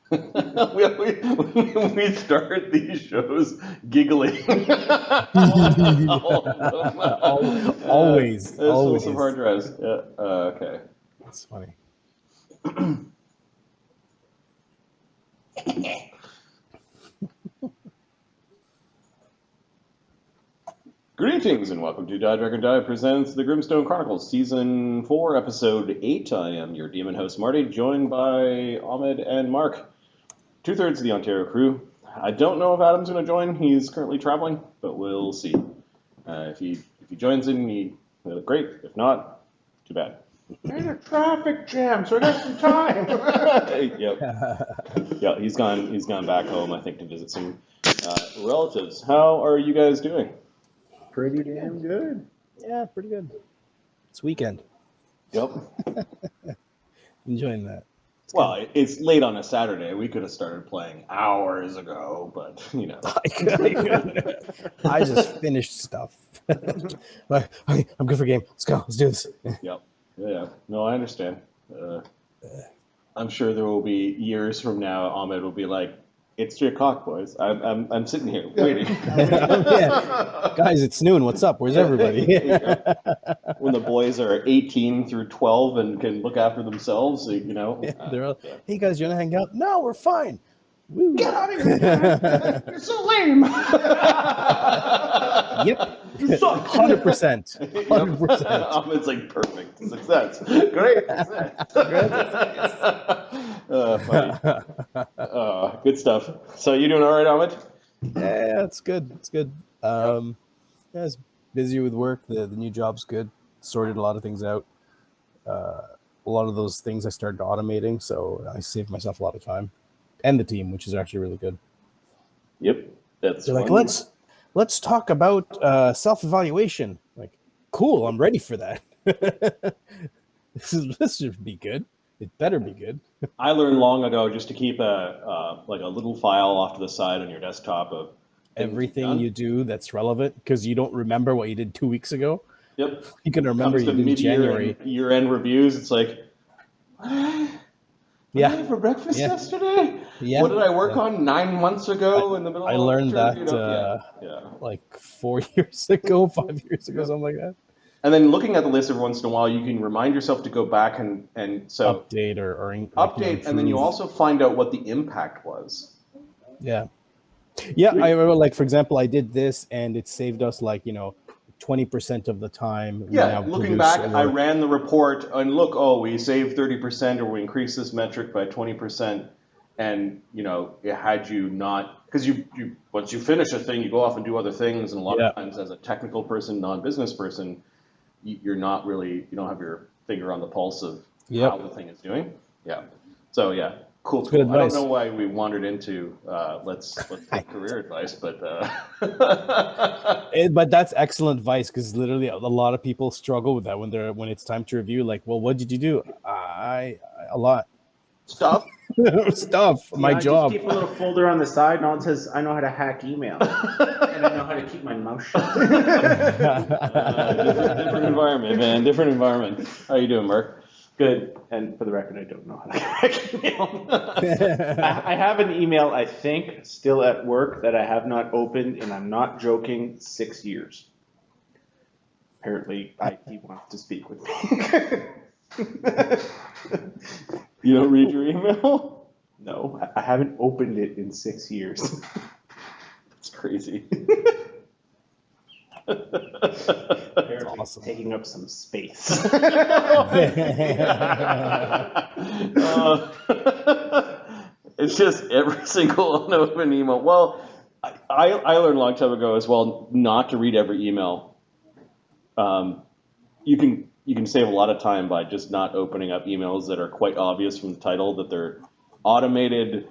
we start these shows giggling. Always. There's still some hard drives. Yeah. Okay. That's funny. Greetings and welcome to Die Dragon Die presents the Grimstone Chronicles, Season 4, Episode 8. I am your demon host, Marty, joined by Ahmed and Mark, 2/3 of the Ontario crew. I don't know if Adam's going to join. He's currently traveling, but we'll see. If he joins in, great. If not, too bad. There's a traffic jam, so I got some time. Yep. Yeah, he's gone back home, I think, to visit some relatives. How are you guys doing? Pretty damn good. Yeah, pretty good. It's weekend. Yep. Enjoying that. It's late on a Saturday. We could have started playing hours ago, but, I just finished stuff. I'm good for game. Let's go. Let's do this. Yep. Yeah. No, I understand. I'm sure there will be years from now, Ahmed will be like, "It's 3 o'clock, boys. I'm sitting here waiting." Yeah. Guys, it's noon. What's up? Where's everybody? When the boys are 18 through 12 and can look after themselves, They're all, hey guys, you want to hang out? No, we're fine. Woo. Get out of here, man. You're so lame. Yep. 100%. 100%. Ahmed's like, perfect. Success. Great. Funny. Good stuff. So you doing all right, Ahmed? Yeah, it's good. It's good. I was busy with work. The new job's good. Sorted a lot of things out. A lot of those things I started automating, so I saved myself a lot of time. And the team, which is actually really good. Yep. That's like, let's talk about self-evaluation. Like, cool, I'm ready for that. This should be good. It better be good. I learned long ago just to keep a little file off to the side on your desktop of everything you do that's relevant, because you don't remember what you did 2 weeks ago. Yep. You can remember you did in January. Year-end reviews, it's like, what did I have for breakfast yesterday? Yeah. What did I work on 9 months ago in the middle of I learned that like 4 years ago, 5 years ago, something like that. And then looking at the list every once in a while, you can remind yourself to go back and so update update, and then you also find out what the impact was. Yeah. Yeah, I remember, like, for example, I did this and it saved us 20% of the time. Yeah, looking back, I ran the report and look, we saved 30% or we increased this metric by 20%. And, it had you not, because you once you finish a thing, you go off and do other things. And a lot of times as a technical person, non-business person, you're not really, you don't have your finger on the pulse of how the thing is doing. Yeah. So, yeah. Cool. I don't know why we wandered into let's take career advice, but but that's excellent advice, because literally a lot of people struggle with that when it's time to review. Like, well, what did you do? A lot stuff. My job. I just keep a little folder on the side, and all it says, "I know how to hack email, and I know how to keep my mouth shut." Different environment, man. Different environment. How you doing, Mark? Good. And for the record, I don't know how to hack email. I have an email, I think, still at work that I have not opened, and I'm not joking, 6 years. Apparently, IT wants to speak with me. You don't read your email? No, I haven't opened it in 6 years. That's crazy. Awesome. Taking up some space. It's just every single unopened email. Well, I learned a long time ago as well not to read every email. You can save a lot of time by just not opening up emails that are quite obvious from the title that they're automated.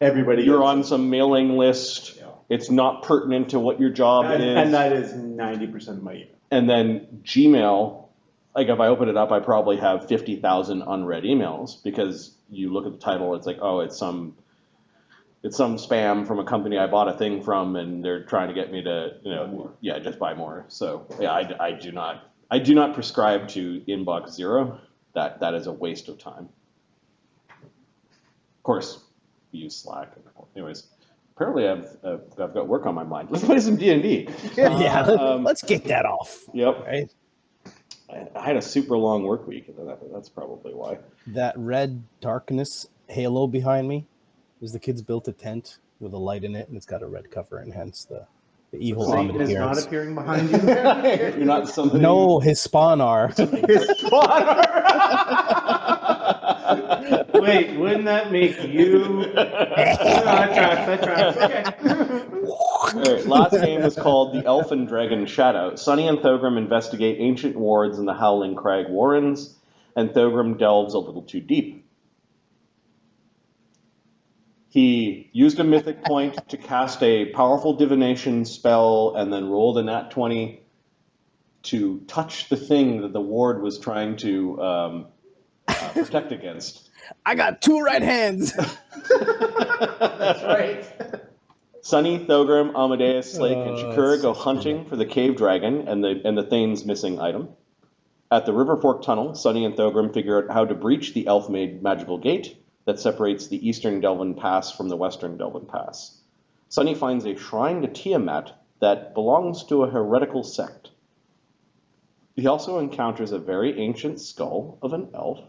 You're on some mailing list. Yeah. It's not pertinent to what your job is. And that is 90% of my email. And then Gmail, like if I open it up, I probably have 50,000 unread emails, because you look at the title, it's like, it's some spam from a company I bought a thing from, and they're trying to get me to, just buy more. So yeah, I do not prescribe to inbox zero. That is a waste of time. course, we use Slack. Anyways, apparently I've got work on my mind. Let's play some D&D. Let's get that off. Yep. Right? I had a super long work week, and that's probably why. That red darkness halo behind me is the kids built a tent with a light in it, and it's got a red cover, and hence the evil Satan ominous is not appearance. appearing behind you. You're not somebody. No, his spawn are. Wait, wouldn't that make you? I trust. Okay. All right, last game was called The Elf and Dragon Shadow. Sunny and Thogrim investigate ancient wards in the Howling Crag Warrens, and Thogrim delves a little too deep. He used a mythic point to cast a powerful divination spell and then rolled a nat 20 to touch the thing that the ward was trying to protect against. I got 2 right hands. That's right. Sunny, Thogrim, Amadeus, Slake, and Shakura go hunting for the cave dragon and the Thane's missing item. At the River Fork Tunnel, Sunny and Thogrim figure out how to breach the elf-made magical gate that separates the eastern Delvin Pass from the western Delvin Pass. Sunny finds a shrine to Tiamat that belongs to a heretical sect. He also encounters a very ancient skull of an elf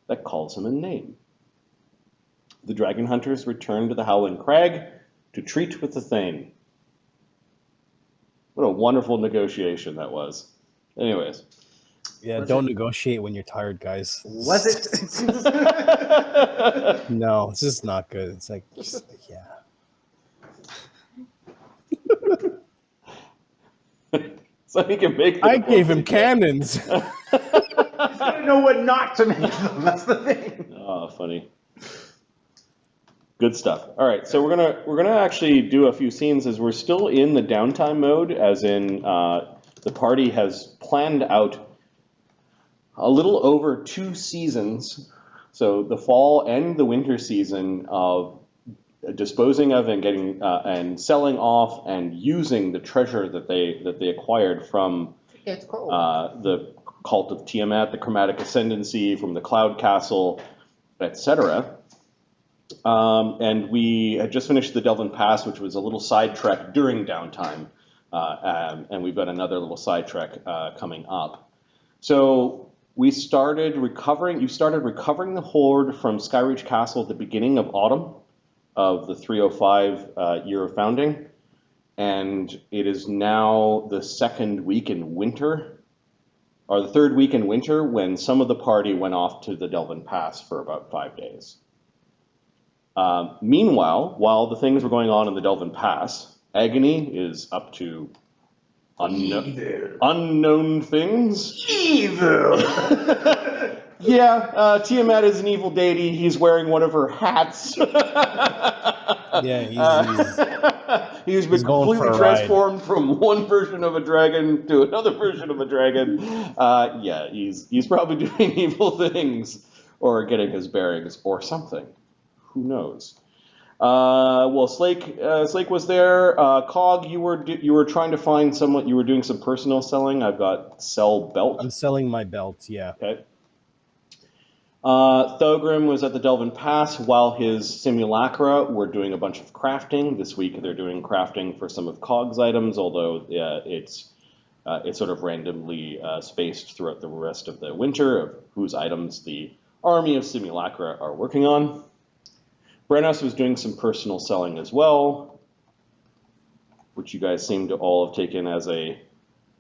that calls him a name. The dragon hunters return to the Howling Crag to treat with the Thane. What a wonderful negotiation that was. Anyways. Yeah, don't negotiate when you're tired, guys. Was it? No, it's just not good. It's like, yeah. So he can make. I gave him cannons. He's gonna know what not to make them. That's the thing. Oh, funny. Good stuff. All right, so we're gonna actually do a few scenes as we're still in the downtime mode, as in the party has planned out a little over 2 seasons, so the fall and the winter season of disposing of and getting and selling off and using the treasure that they acquired from the cult of Tiamat, the chromatic ascendancy, from the Cloud Castle, etc. And we had just finished the Delvin Pass, which was a little side trek during downtime, and we've got another little side trek coming up. So we started recovering. You started recovering the Horde from Skyreach Castle at the beginning of autumn of the 305 year of founding, and it is now the second week in winter, or the third week in winter, when some of the party went off to the Delvin Pass for about 5 days. Meanwhile, while the things were going on in the Delvin Pass, Agony is up to unknown things. Evil. Yeah, Tiamat is an evil deity. He's wearing one of her hats. Yeah, he's been completely transformed from one version of a dragon to another version of a dragon. Yeah, he's probably doing evil things or getting his bearings or something. Who knows? Well, Slake was there. Cog, you were trying to find someone. You were doing some personal selling. I've got sell belt. I'm selling my belt. Yeah. Okay. Thogrim was at the Delvin Pass while his simulacra were doing a bunch of crafting. This week they're doing crafting for some of Cog's items, although it's sort of randomly spaced throughout the rest of the winter of whose items the army of simulacra are working on. Brennos was doing some personal selling as well, which you guys seem to all have taken as a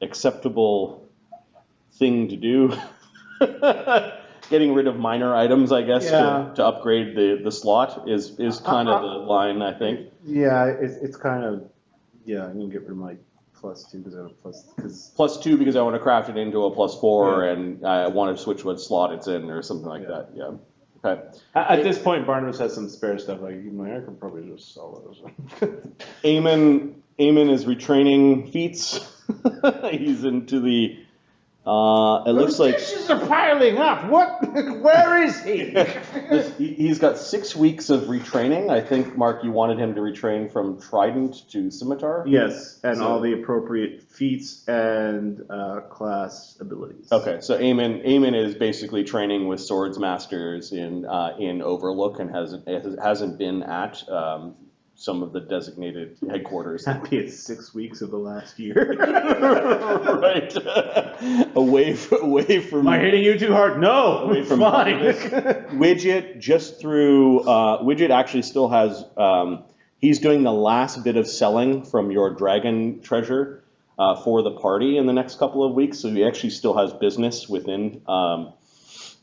acceptable thing to do. Getting rid of minor items, I guess, to upgrade the slot is kind of the line, I think. Yeah, it's kind of, I'm going to get rid of my +2 because I have +2 because I want to craft it into a +4 and I want to switch what slot it's in or something like that, yeah. Okay. At this point, Barnabas has some spare stuff. I can probably just sell those. Eamon is retraining feats. He's into the It looks like dishes are piling up. What? Where is he? he's got 6 weeks of retraining. I think, Mark, you wanted him to retrain from Trident to Scimitar? Yes, and So- all the appropriate feats and class abilities. Okay, so Eamon is basically training with swords masters in Overlook and hasn't been at some of the designated headquarters. Happy at 6 weeks of the last year. Right. away from. Am I hitting you too hard? No, Away it's from fine. Widget just through. Widget actually still has. He's doing the last bit of selling from your dragon treasure for the party in the next couple of weeks. So he actually still has business within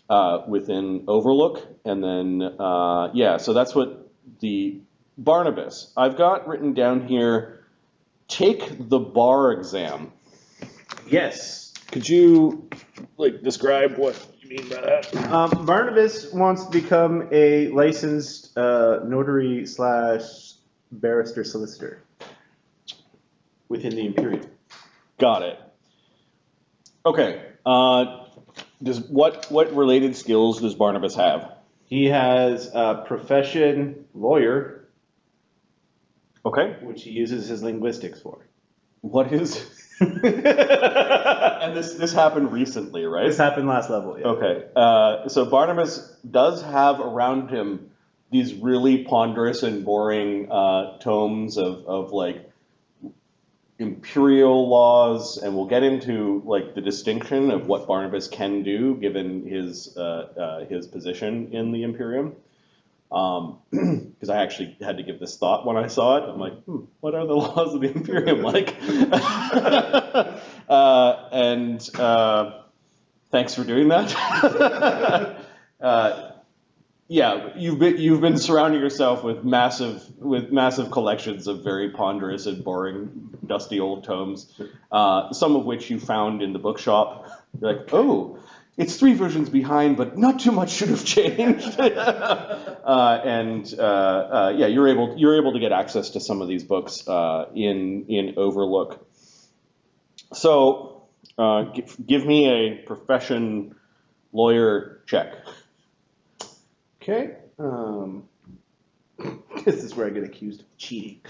Overlook, and then so that's what the Barnabas. I've got written down here. Take the bar exam. Yes. Could you describe what you mean by that? Barnabas wants to become a licensed notary / barrister solicitor within the Imperial. Got it. Okay. What related skills does Barnabas have? He has a profession lawyer, Okay. which he uses his linguistics for. What is? And this happened recently, right? This happened last level. Yeah. Okay. So Barnabas does have around him these really ponderous and boring tomes of imperial laws, and we'll get into the distinction of what Barnabas can do given his position in the Imperium. Because I actually had to give this thought when I saw it. I'm like, what are the laws of the Imperium like? And thanks for doing that. You've been surrounding yourself with massive collections of very ponderous and boring, dusty old tomes, some of which you found in the bookshop. You're like, oh. It's 3 versions behind, but not too much should have changed. You're able to get access to some of these books in Overlook. So, give me a profession lawyer check. Okay. This is where I get accused of cheating.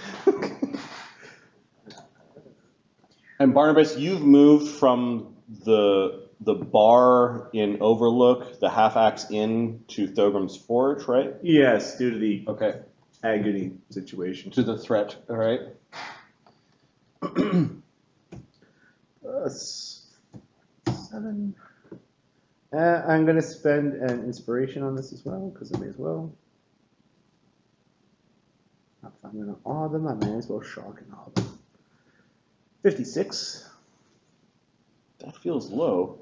And Barnabas, you've moved from the bar in Overlook, the half-axe inn, to Thogrim's Forge, right? Yes, due to the Okay. agony situation. To the threat, all right. 7. I'm going to spend an inspiration on this as well, because I may as well. If I'm going to awe them, I may as well shock and awe them. 56. That feels low.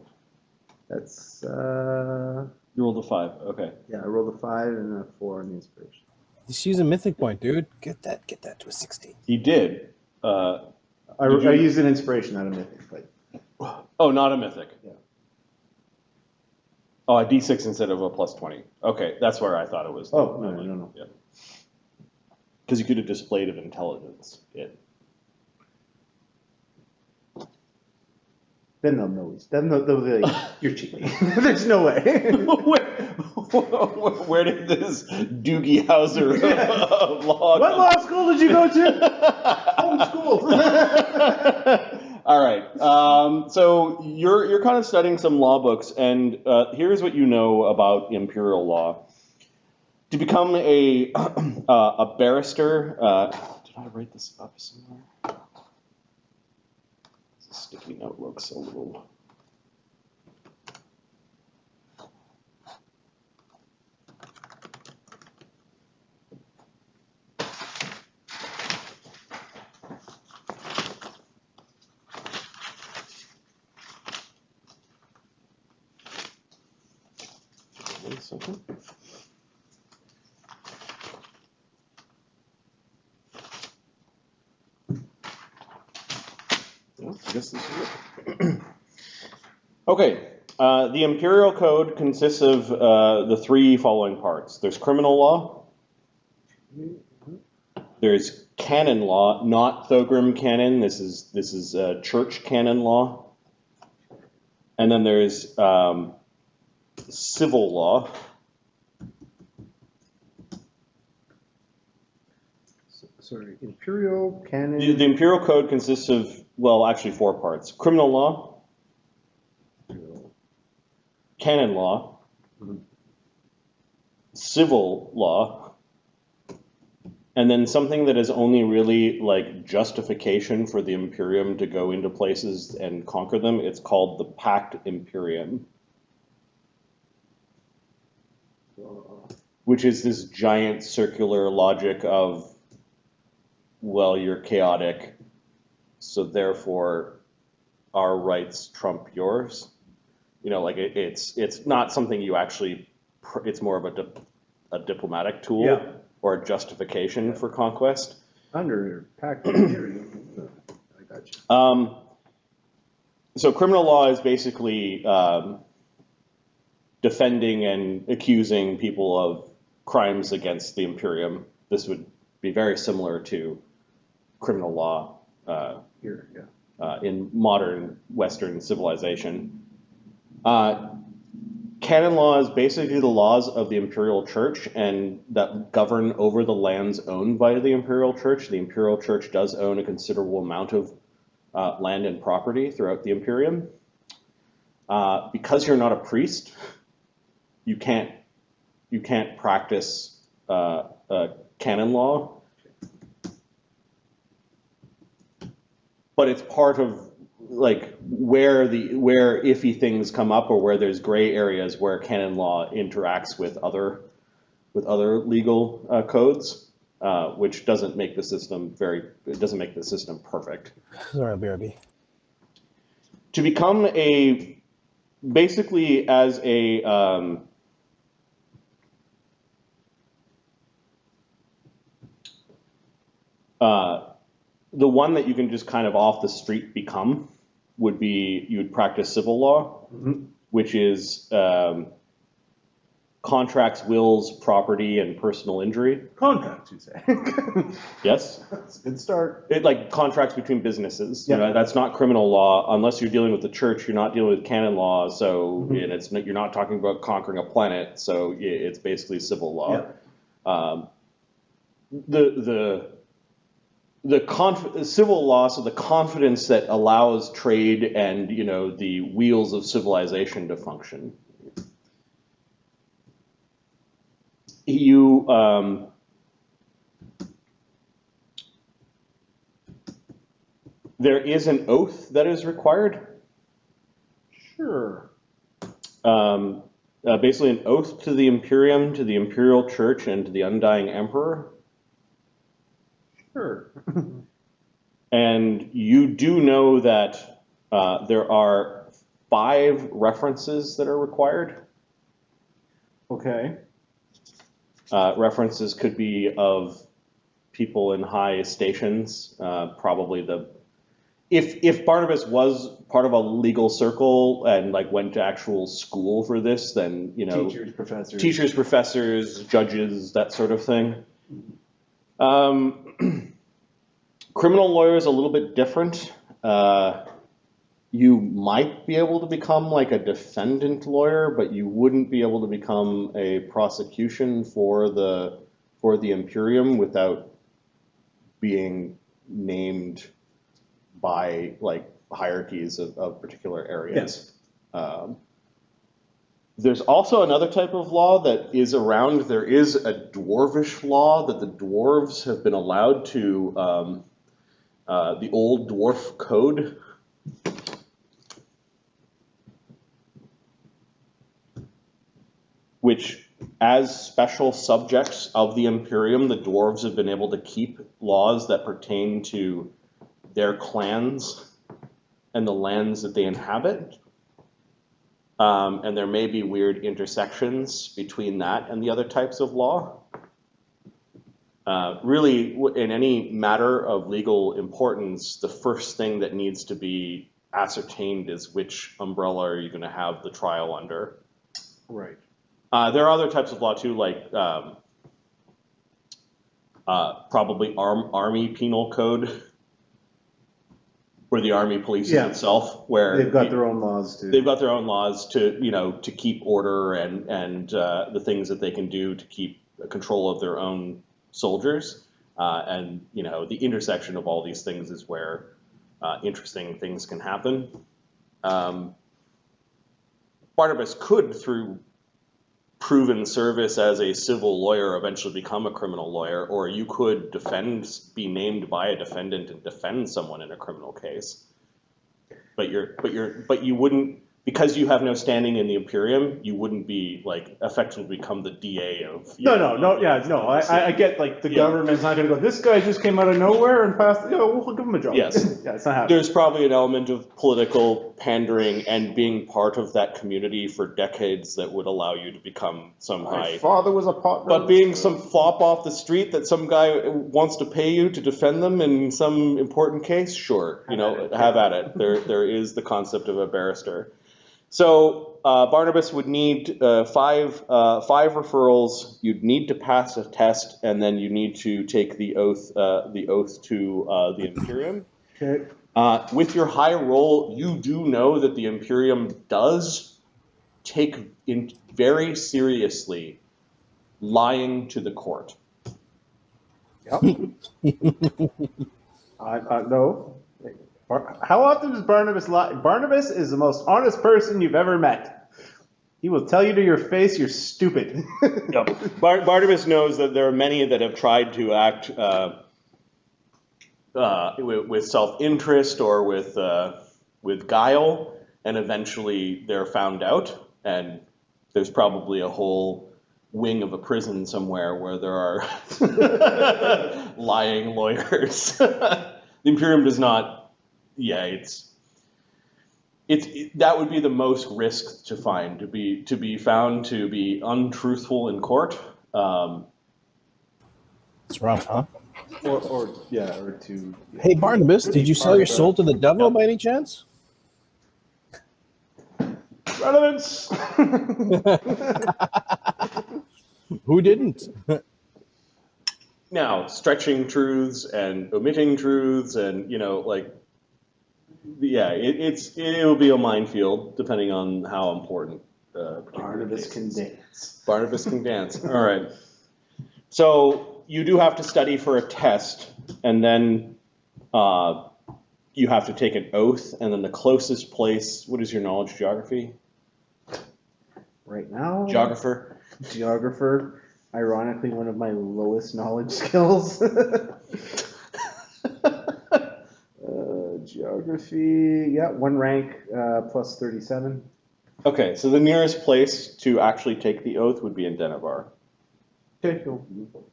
That's, You rolled a 5, okay. yeah, I rolled a 5 and a 4 on the inspiration. Just use a mythic point, dude. Get that to a 60. He did. I Did you- used an inspiration, not a mythic. Oh, not a mythic. Yeah. Oh, a D6 instead of a plus 20. Okay, that's where I thought it was. Oh, no. Yeah. Because you could have displayed of intelligence. Then they'll know. Then they'll be like, you're cheating. There's no way. Where did this Doogie Howser of law What come law school did you go to? Homeschooled. All right. So you're kind of studying some law books, and here's what you know about imperial law. To become a barrister, did I write this up somewhere? This sticky note looks a little. Wait a second. Well, I guess this is it. Okay. The Imperial Code consists of the 3 following parts. There's criminal law. There's canon law, not Thogrim canon. This is church canon law. And then there's civil law. Sorry, Imperial Canon. The Imperial Code consists of, well, actually 4 parts. Criminal law, canon law, civil law, and then something that is only really like justification for the Imperium to go into places and conquer them. It's called the Pact Imperium, which is this giant circular logic of, well, you're chaotic, so therefore our rights trump yours. You know, like it's not something you actually, it's more of a diplomatic tool. Yeah. Or a justification for conquest. Under Pact Imperium. I got you. So criminal law is basically defending and accusing people of crimes against the Imperium. This would be very similar to criminal law Here, yeah. in modern Western civilization. Canon law is basically the laws of the Imperial Church and that govern over the lands owned by the Imperial Church. The Imperial Church does own a considerable amount of land and property throughout the Imperium. Because you're not a priest, you can't practice canon law, but it's part of like where iffy things come up or where there's gray areas where canon law interacts with other legal codes, which doesn't make the system perfect. Sorry, BRB. To become basically as a the one that you can just kind of off the street become would be you would practice civil law, which is contracts, wills, property, and personal injury. Contracts, you say? Yes. That's a good start. Like contracts between businesses. Yeah. You know, that's not criminal law unless you're dealing with the church. You're not dealing with canon law, so and you're not talking about conquering a planet. So it's basically civil law. Yeah. Civil law, so the confidence that allows trade and the wheels of civilization to function. There is an oath that is required. Sure. Basically an oath to the Imperium, to the Imperial Church, and to the Undying Emperor. Sure. And you do know that there are 5 references that are required. Okay. References could be of people in high stations, probably if Barnabas was part of a legal circle and like went to actual school for this, then teachers, professors, judges, that sort of thing. Criminal lawyer is a little bit different. You might be able to become like a defendant lawyer, but you wouldn't be able to become a prosecution for the Imperium without being named by like hierarchies of particular areas. Yes. There's also another type of law that is around. There is a dwarvish law that the dwarves have been allowed to, the old dwarf code. Which, as special subjects of the Imperium, the dwarves have been able to keep laws that pertain to their clans and the lands that they inhabit. And there may be weird intersections between that and the other types of law. Really, in any matter of legal importance, the first thing that needs to be ascertained is which umbrella are you going to have the trial under. Right. There are other types of law too, like probably army penal code, where the army polices Yeah. itself, where They've got their own laws too. they've got their own laws to, to keep order and the things that they can do to keep control of their own soldiers. And, the intersection of all these things is where interesting things can happen. Barnabas could, through proven service as a civil lawyer, eventually become a criminal lawyer, or you could be named by a defendant and defend someone in a criminal case. But you wouldn't, because you have no standing in the Imperium, you wouldn't be effectively become the DA of. I get the government's not going to go. This guy just came out of nowhere and passed. We'll give him a job. Yes, yeah, it's not happening. There's probably an element of political pandering and being part of that community for decades that would allow you to become some high. My father was a pot. But being some fop off the street that some guy wants to pay you to defend them in some important case, sure, have at it. There is the concept of a barrister. So Barnabas would need five referrals. You'd need to pass a test, and then you need to take the oath to the Imperium. Okay. With your high roll, you do know that the Imperium does take very seriously lying to the court. Yep. No. How often does Barnabas lie? Barnabas is the most honest person you've ever met. He will tell you to your face you're stupid. Yep. Barnabas knows that there are many that have tried to act with self-interest or with guile, and eventually they're found out, and there's probably a whole wing of a prison somewhere where there are lying lawyers. The Imperium does not. Yeah, that would be the most risk to find, to be found to be untruthful in court. That's rough, huh? Or to. Hey, Barnabas, did you sell your soul to the devil by any chance? Relevance. Who didn't? Now, stretching truths and omitting truths, and it'll be a minefield depending on how important. Barnabas can dance. Barnabas can dance. All right. So you do have to study for a test, and then you have to take an oath, and then the closest place. What is your knowledge? Geography. Right now. Geographer. Ironically, one of my lowest knowledge skills. Geography, one rank plus 37. Okay, so the nearest place to actually take the oath would be in Denevar. Okay, cool.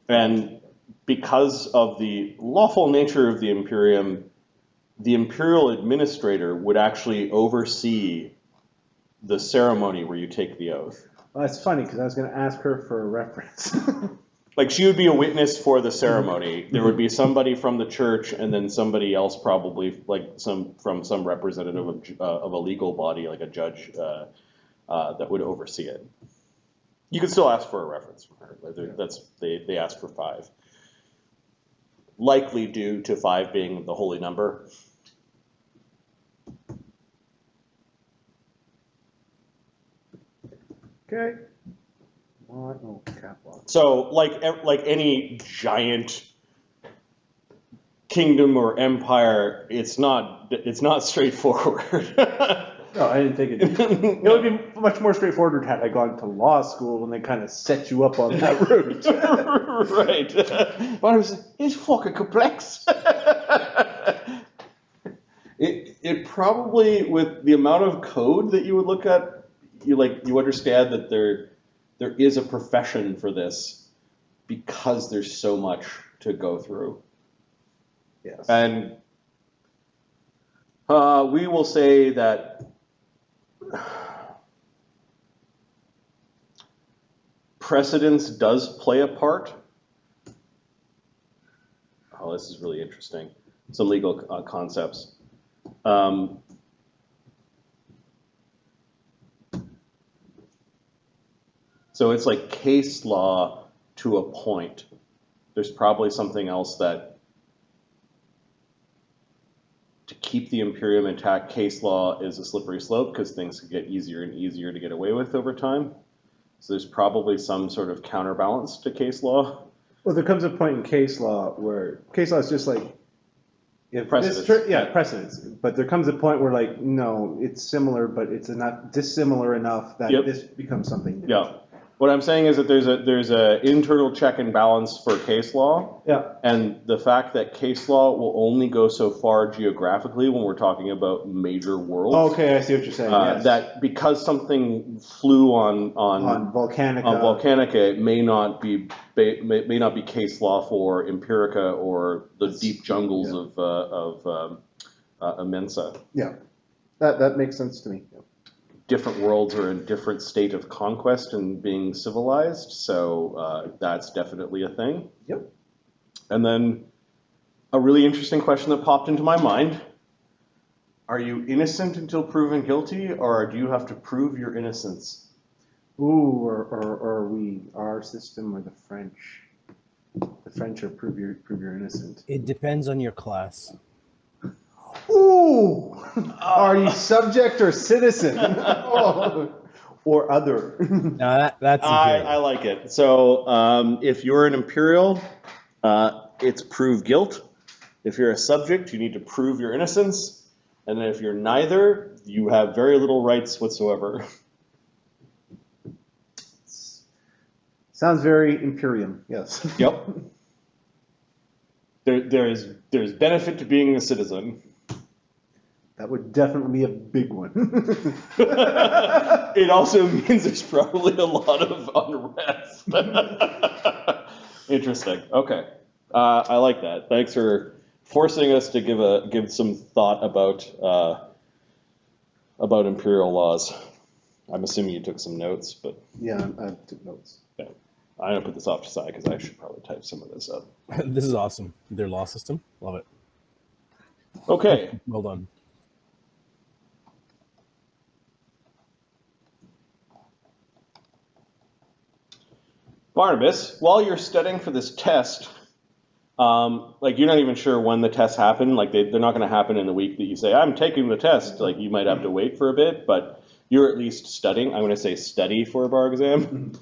And because of the lawful nature of the Imperium, the Imperial Administrator would actually oversee the ceremony where you take the oath. Well, that's funny because I was going to ask her for a reference. She would be a witness for the ceremony. There would be somebody from the church, and then somebody else, probably from some representative of a legal body, like a judge, that would oversee it. You could still ask for a reference from her. They asked for 5, likely due to 5 being the holy number. Okay. Cap lock. So, like any giant kingdom or empire, it's not straightforward. No, I didn't think it. It would be much more straightforward had I gone to law school and they kind of set you up on that route. Right. It's fucking complex. It probably, with the amount of code that you would look at, you understand that there is a profession for this because there's so much to go through. Yes. And we will say that precedence does play a part. Oh, this is really interesting. Some legal concepts. So it's like case law to a point. There's probably something else that keep the Imperium intact, case law is a slippery slope because things could get easier and easier to get away with over time. So there's probably some sort of counterbalance to case law. Well, there comes a point in case law where case law is just like, if Precedence. precedence. But there comes a point where like, no, it's similar, but it's not dissimilar enough that Yep. this becomes something new. Yeah. What I'm saying is that there's a internal check and balance for case law, Yeah. and the fact that case law will only go so far geographically when we're talking about major worlds. Okay, I see what you're saying. Yes. That because something flew on Volcanica. on Volcanica, it may not be case law for Empirica or the deep jungles of Immensa. Yeah, that makes sense to me. Yeah. Different worlds are in different state of conquest and being civilized, so that's definitely a thing. Yep. And then a really interesting question that popped into my mind. Are you innocent until proven guilty, or do you have to prove your innocence? Ooh, or we, our system or the French? The French are prove you're innocent. It depends on your class. Ooh! Are you subject or citizen? Oh. Or other? No, that's I like it. So if you're an Imperial, it's prove guilt. If you're a subject, you need to prove your innocence. And then if you're neither, you have very little rights whatsoever. Sounds very Imperium, yes. Yep. There's benefit to being a citizen. That would definitely be a big one. It also means there's probably a lot of unrest. Interesting. Okay. I like that. Thanks for forcing us to give some thought about Imperial laws. I'm assuming you took some notes, but Yeah, I took notes. yeah. I'm going to put this off to the side because I should probably type some of this up. This is awesome. Their law system. Love it. Okay. Well done. Barnabas, while you're studying for this test, like you're not even sure when the tests happen. Like they're not going to happen in the week that you say, I'm taking the test. Like you might have to wait for a bit, but you're at least studying. I'm going to say study for a bar exam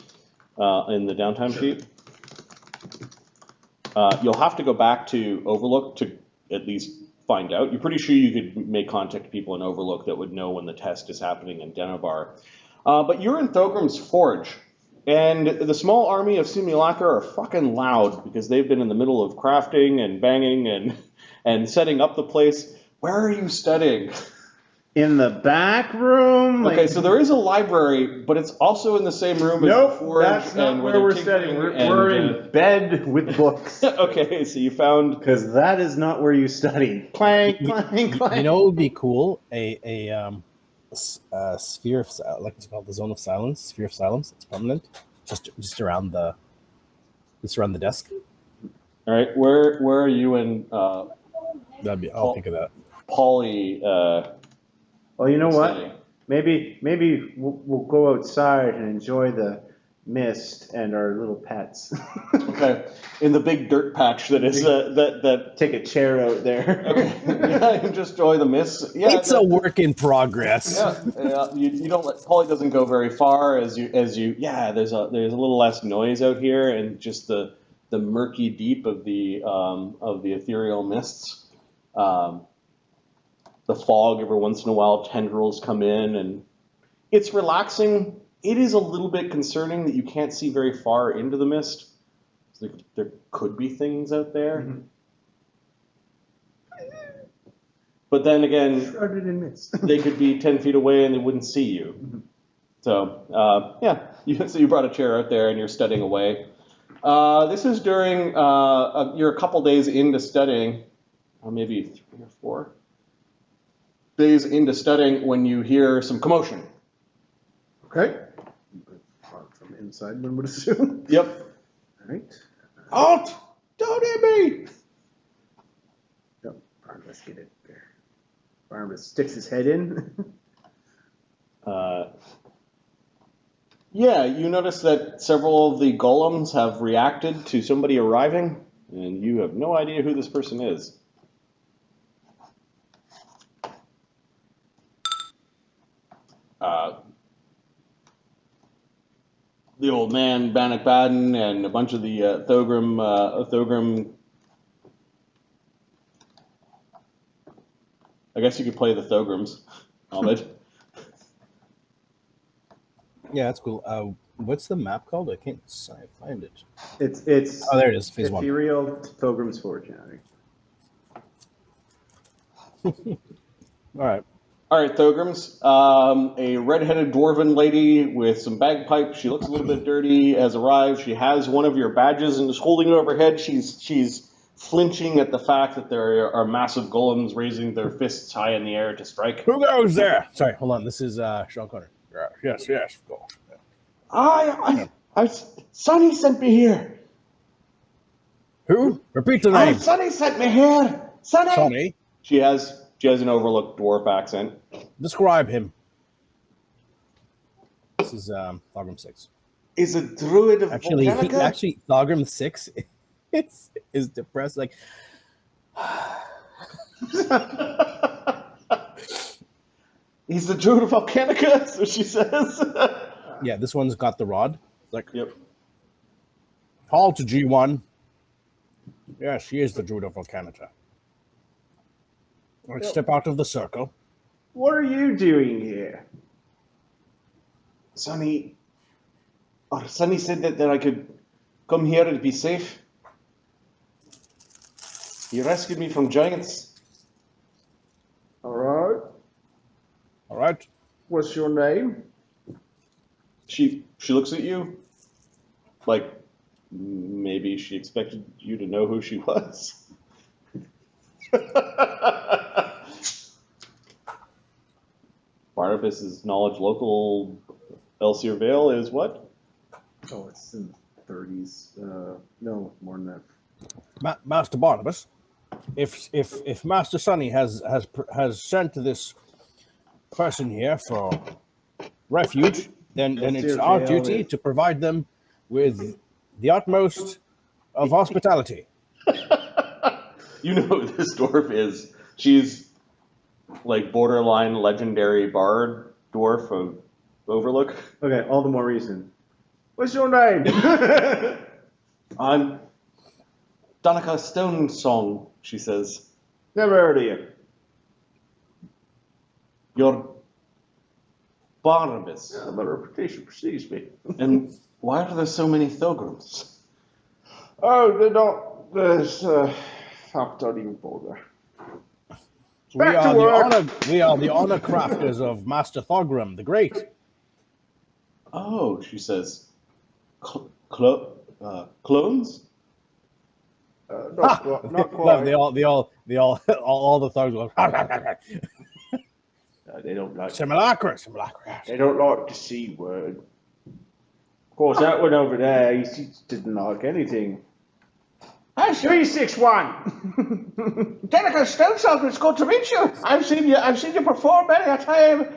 in the downtime sheet. You'll have to go back to Overlook to at least find out. You're pretty sure you could make contact with people in Overlook that would know when the test is happening in Denobar. But you're in Thogrim's Forge. And the small army of Simulacra are fucking loud because they've been in the middle of crafting and banging and setting up the place. Where are you studying? In the back room? Okay, so there is a library, but it's also in the same room as the Forge. That's not and where we're studying. We're in bed with books. Okay, so you found... Because that is not where you study. Clank, clank, clank. You know what would be cool? A sphere of, like it's called, the zone of silence. Sphere of silence. It's permanent. Just around the desk. All right, where are you in That'd be. I'll think of that. Poly? Well, you know studying? what? Maybe we'll go outside and enjoy the mist and our little pets. Okay, in the big dirt patch that is that. Take a chair out there. Okay, yeah, you just enjoy the mist. Yeah, It's a work in progress. Yeah, you don't let Polly doesn't go very far as you. Yeah, there's a little less noise out here and just the murky deep of the ethereal mists. The fog every once in a while, tendrils come in, and it's relaxing. It is a little bit concerning that you can't see very far into the mist. So there could be things out there. Mm-hmm. But then again, Shrouded in mist. they could be 10 feet away and they wouldn't see you. Mm-hmm. So, so you brought a chair out there and you're studying away. This is during, you're a couple days into studying, or maybe 3 or 4 days into studying when you hear some commotion. Okay. From inside, one would assume. Yep. All right. Halt! Don't hit me! Yep. Barnabas, get it there. Barnabas sticks his head in. Yeah, you notice that several of the golems have reacted to somebody arriving, and you have no idea who this person is. the old man, Bannock Baden, and a bunch of the Thogrim. I guess you could play the Thogrims, Ahmed. Yeah, that's cool. What's the map called? I can't find it. It's Oh, there it is. Phase 1. Ethereal Thogrim's Forge. All right. All right, Thogrims. A red-headed dwarven lady with some bagpipes. She looks a little bit dirty. Has arrived. She has one of your badges and is holding it over her head. She's flinching at the fact that there are massive golems raising their fists high in the air to strike. Who goes there? Sorry, hold on. This is Sean Connery. Yes, of course. Sonny sent me here. Who? Repeat the name. Sonny sent me here. Sonny. She has an Overlook dwarf accent. Describe him. This is Thogrim 6. Is a druid of Actually, Thogrim 6 is depressed. Like, he's the druid of Volcanica, so she says. yeah, this one's got the rod. Like, Yep. Call to G1. Yes, she is the druid of Volcanica. Let's step out of the circle. What are you doing here? Sonny said that I could come here and be safe. He rescued me from giants. All right. All right. What's your name? She looks at you like maybe she expected you to know who she was. Barnabas' knowledge local Elsier Vale is what? Oh, it's in the 30s. No, more than that. Master Barnabas, if Master Sonny has sent this person here for refuge, then it's our duty to provide them with the utmost of hospitality. You know who this dwarf is. She's like borderline legendary bard dwarf of Overlook. Okay, all the more reason. What's your name? I'm Danica Stonesong, she says. Never heard of you. You're Barnabas. Yeah, my reputation precedes me. And why are there so many Thogrims? Oh, they're not. There's. Fuck, don't even bother. We Back are to work. the honor crafters of Master Thogrim the Great. Oh, she says. Clones? Not quite. All the thugs go. They don't like. Simulacra. They don't like the C word. Of course, that one over there, he didn't like anything. Hey, 361. Danica Stonesong, it's good to meet you. I've seen you perform many a time.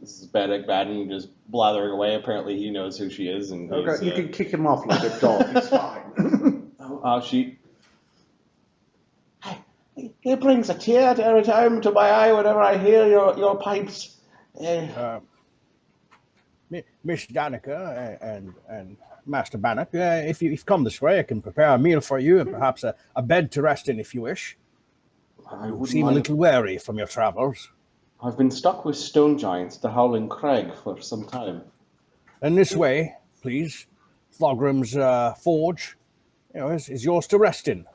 This is Bannock Baden just blathering away. Apparently, he knows who she is, and Okay, you can kick him off like a dog. He's fine. He brings a tear every time to my eye whenever I hear your pipes. Miss Danica and Master Bannock, if you come this way, I can prepare a meal for you and perhaps a bed to rest in if you wish. You seem a little weary from your travels. I've been stuck with stone giants, the Howling Crag, for some time. And this way, please, Thogrim's forge, is yours to rest in.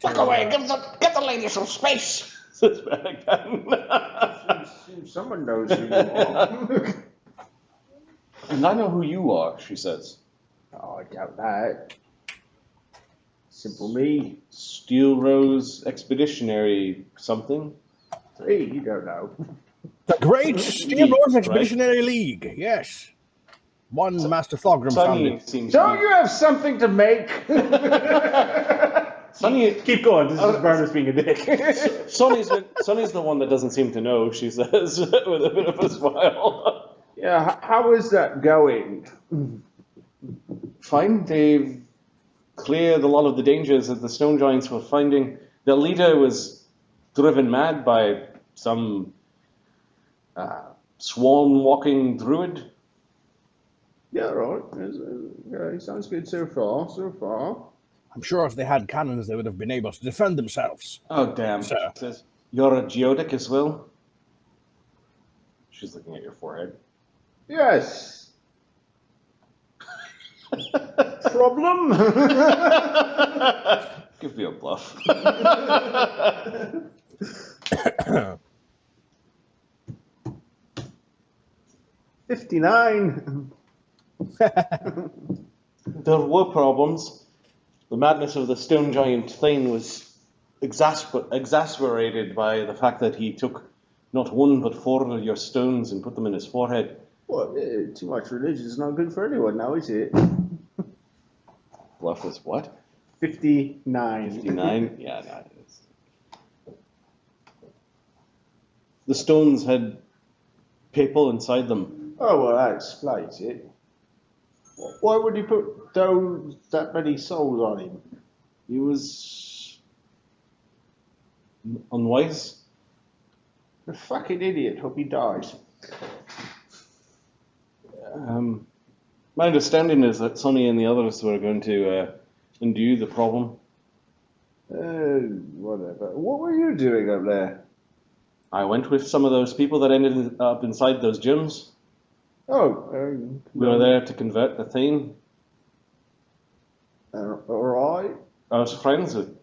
Look away! Give the lady some space! Says Bannock Baden. Someone knows who you are. And I know who you are, she says. Oh, I doubt that. Simple me. Steelrose Expeditionary something. Hey, you don't know. The Great Steelrose Expeditionary League, yes. One Master Thogrim founded. Don't you have something to make? Sonny, Keep going. This is Barnabas being a dick. Sonny's the one that doesn't seem to know, she says, with a bit of a smile. Yeah, how is that going? Fine, they've cleared a lot of the dangers that the stone giants were finding. The leader was driven mad by some swan-walking druid? Yeah, right. Okay, sounds good so far. So far. I'm sure if they had cannons, they would have been able to defend themselves. Oh, damn. Sir. She says, you're a geodic as well? She's looking at your forehead. Yes. Problem? Give me a bluff. 59. There were problems. The madness of the stone giant Thane was exasperated by the fact that he took not one but 4 of your stones and put them in his forehead. What? Too much religion is not good for anyone now, is it? Bluff was what? 59. 59? Yeah, no, it is. The stones had people inside them. Oh, well, that explains it. Why would you put that many souls on him? He was unwise. A fucking idiot. Hope he dies. My understanding is that Sonny and the others were going to undo the problem. Whatever. What were you doing up there? I went with some of those people that ended up inside those gyms. Oh, We were there to convert the Thane. all right. I was friends with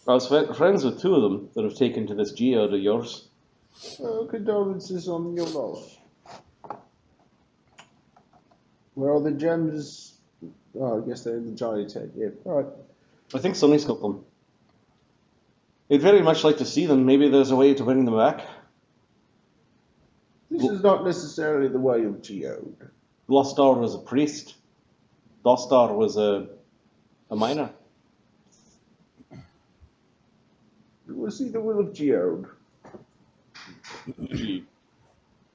2 of them that have taken to this geode of yours. Condolences on your loss. Where are the gems? Oh, I guess they're in the giant's head. Yeah. All right. I think Sonny's got them. I'd very much like to see them. Maybe there's a way to bring them back. This is not necessarily the way of geode. Glostar was a priest. Dostar was a miner. We'll see the will of geode. She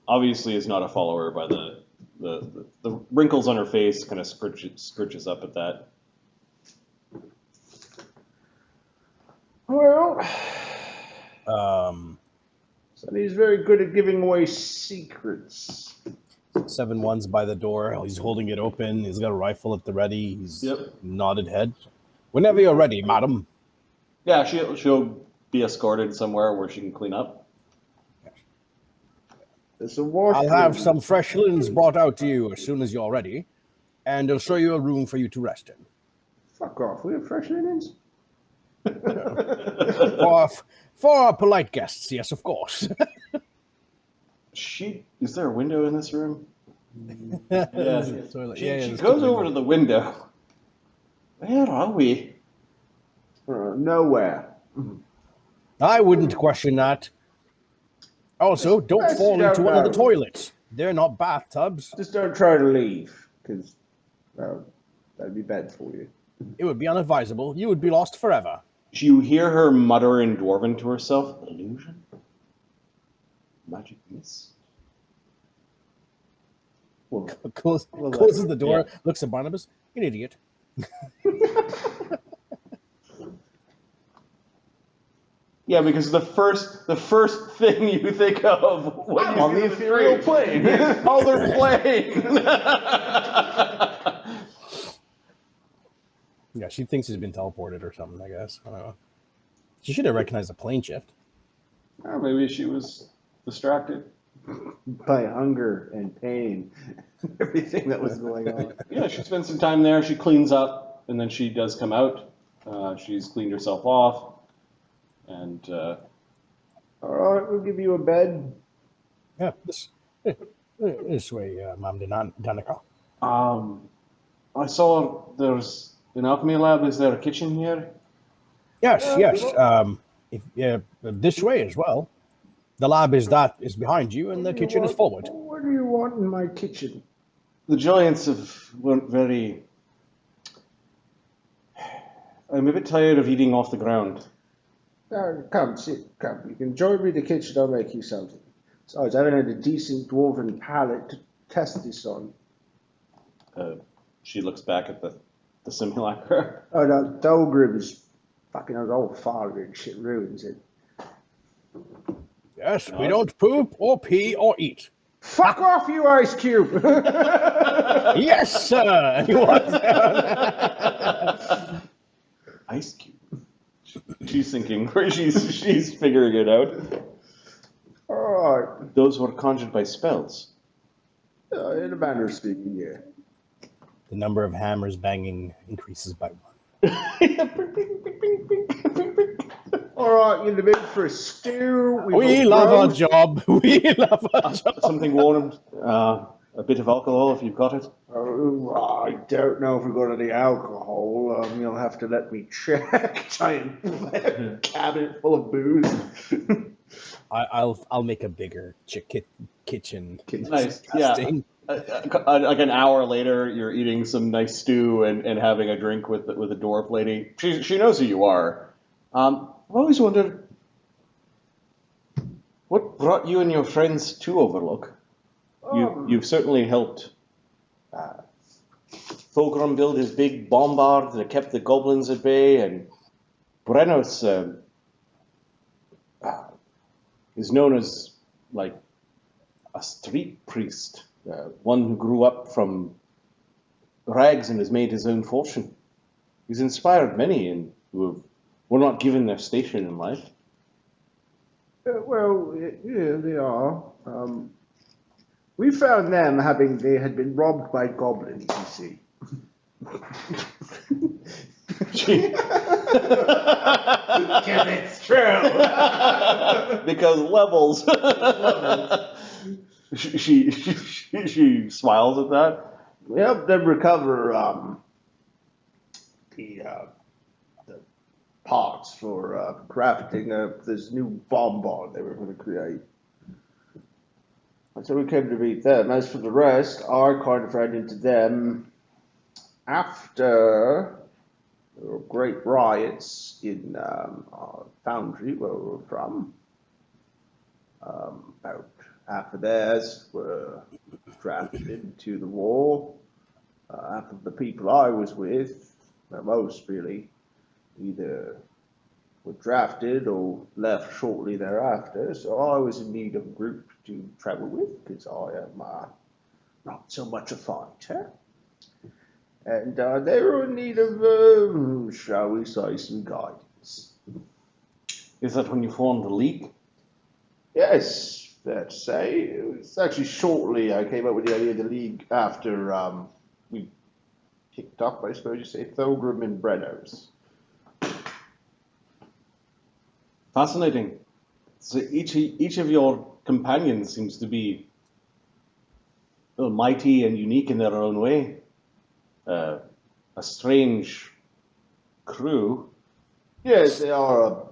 obviously is not a follower by the wrinkles on her face kind of scritches up at that. Well, So he's very good at giving away secrets. 7-1's by the door. He's holding it open. He's got a rifle at the ready. He's nodded head. Whenever you're ready, madam. Yeah, she'll be escorted somewhere where she can clean up. There's a washroom. I'll have some fresh linens brought out to you as soon as you're ready, and I'll show you a room for you to rest in. Fuck off. We have fresh linens. For our polite guests, yes, of course. Is there a window in this room? Toilet. She goes over to the window. Where are we? Nowhere. I wouldn't question that. Also, don't fall into one of the toilets. They're not bathtubs. Just don't try to leave, because that'd be bad for you. It would be unadvisable. You would be lost forever. You hear her mutter in Dwarven to herself. Illusion? Magic mist? Closes the door, looks at Barnabas. An idiot. Yeah, because the first thing you think of when you on the Imperial plane. Oh, they're playing. Yeah, she thinks he's been teleported or something, I guess. I don't know. She should have recognized the plane shift. Maybe she was distracted. By hunger and pain. Everything that was going on. Yeah, she spends some time there. She cleans up, and then she does come out. She's cleaned herself off. And All right, we'll give you a bed. Yeah, this way, Ma'am Danica. I saw there's an alchemy lab. Is there a kitchen here? Yes. This way as well. The lab is behind you, and the kitchen is forward. What do you want in my kitchen? The giants weren't very. I'm a bit tired of eating off the ground. Come, sit, come. You can join me in the kitchen, I'll make you something. Besides, I haven't had a decent dwarven palate to test this on. She looks back at the simulacra. Oh, no, Thogrim is fucking old father and shit ruins it. Yes, we don't poop or pee or eat. Fuck off, you ice cube! Yes, sir. He walks down. Ice cube. She's thinking, she's figuring it out. Alright. Those were conjured by spells. In a manner of speaking, yeah. The number of hammers banging increases by 1. Alright, you in the mood for a stew? We love our job. We love our job. Something warm, a bit of alcohol if you've got it. Oh, I don't know if we've got any alcohol. You'll have to let me check. Giant cabinet full of booze. I'll make a bigger kitchen. Nice, yeah. Like an hour later, you're eating some nice stew and having a drink with a dwarf lady. She knows who you are. I've always wondered what brought you and your friends to Overlook. You've certainly helped Thogrim build his big bombard that kept the goblins at bay, and Brennos is known as like a street priest, one who grew up from rags and has made his own fortune. He's inspired many and who were not given their station in life. Well, yeah, they are. We found them they had been robbed by goblins, you see. Because it's true. Because levels. she smiles at that. We helped them recover the parts for crafting this new bombard they were going to create. And so we came to meet them. As for the rest, I kind of ran into them after there were great riots in our foundry where we were from. About half of theirs were drafted into the war. Half of the people I was with, most really, either were drafted or left shortly thereafter. So I was in need of a group to travel with because I am not so much a fighter. And they were in need of, shall we say, some guidance. Is that when you formed the League? Yes, fair to say. It was actually shortly I came up with the idea of the League after we picked up, I suppose you say, Thogrim and Brennos. Fascinating. So each of your companions seems to be mighty and unique in their own way. A strange crew. Yes, they are a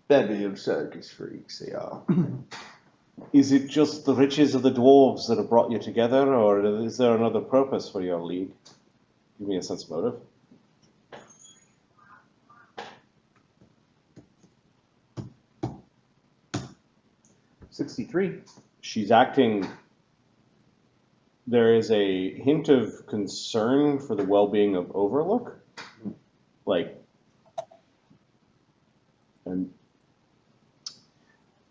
bevy of circus freaks, they are. Is it just the riches of the dwarves that have brought you together, or is there another purpose for your League? Give me a sense of motive. $63. She's acting. There is a hint of concern for the well-being of Overlook, and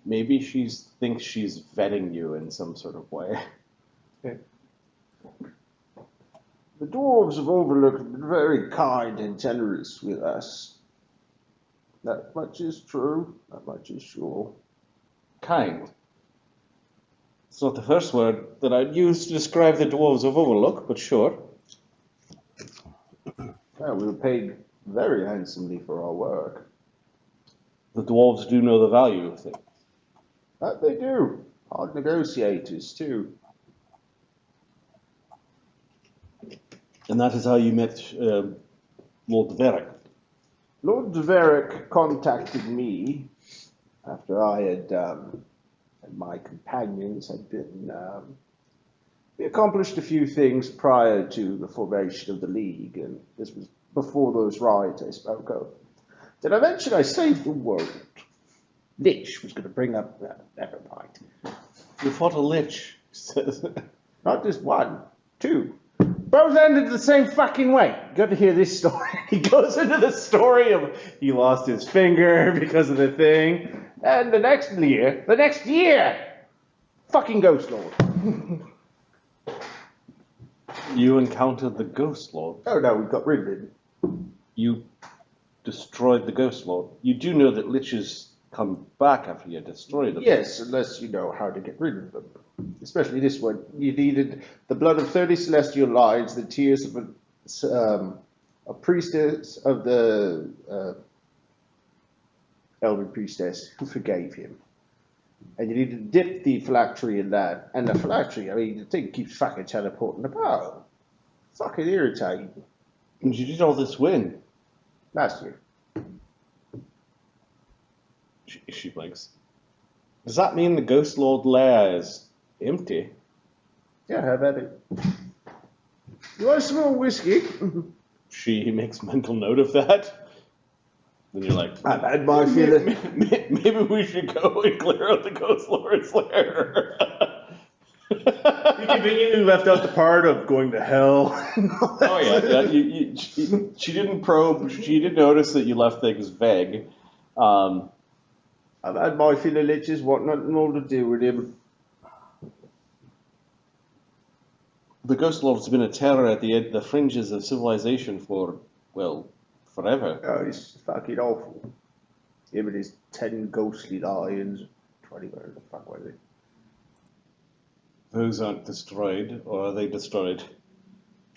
maybe she thinks she's vetting you in some sort of way. Okay. The dwarves of Overlook have been very kind and generous with us. That much is true, that much is sure. Kind. It's not the first word that I'd use to describe the dwarves of Overlook, but sure. Yeah, we were paid very handsomely for our work. The dwarves do know the value of things. That they do. Hard negotiators, too. And that is how you met Lord Veric. Lord Veric contacted me after I had, and my companions had been, we accomplished a few things prior to the formation of the League, and this was before those riots I spoke of. Did I mention I saved the world? Lich was going to bring up, never mind. You fought a lich. Not just one, two. Both ended the same fucking way. You got to hear this story. He goes into the story of he lost his finger because of the thing, And the next year, fucking Ghost Lord. You encountered the Ghost Lord. Oh no, we got rid of him. You destroyed the Ghost Lord. You do know that liches come back after you destroy them. Yes, unless you know how to get rid of them. Especially this one. You needed the blood of 30 celestial lions, the tears of a priestess of the elder priestess who forgave him. And you needed to dip the phylactery in that. And the phylactery, I mean, the thing keeps fucking teleporting about. Fucking irritating. And you did all this when? Last year. She blinks. Does that mean the Ghost Lord lair is empty? Yeah, how about it? You want some more whiskey? She makes mental note of that. Then you're like, I've had my feeling. maybe we should go and clear out the Ghost Lord's lair. You conveniently left out the part of going to hell. Oh yeah. She didn't probe. She did notice that you left things vague. I've had my fill of liches, what nothing more to do with him. The Ghost Lord's been a terror at the fringes of civilization for, well, forever. Oh, it's fucking awful. Him and his 10 ghostly lions. 20, whatever the fuck was it? Those aren't destroyed, or are they destroyed?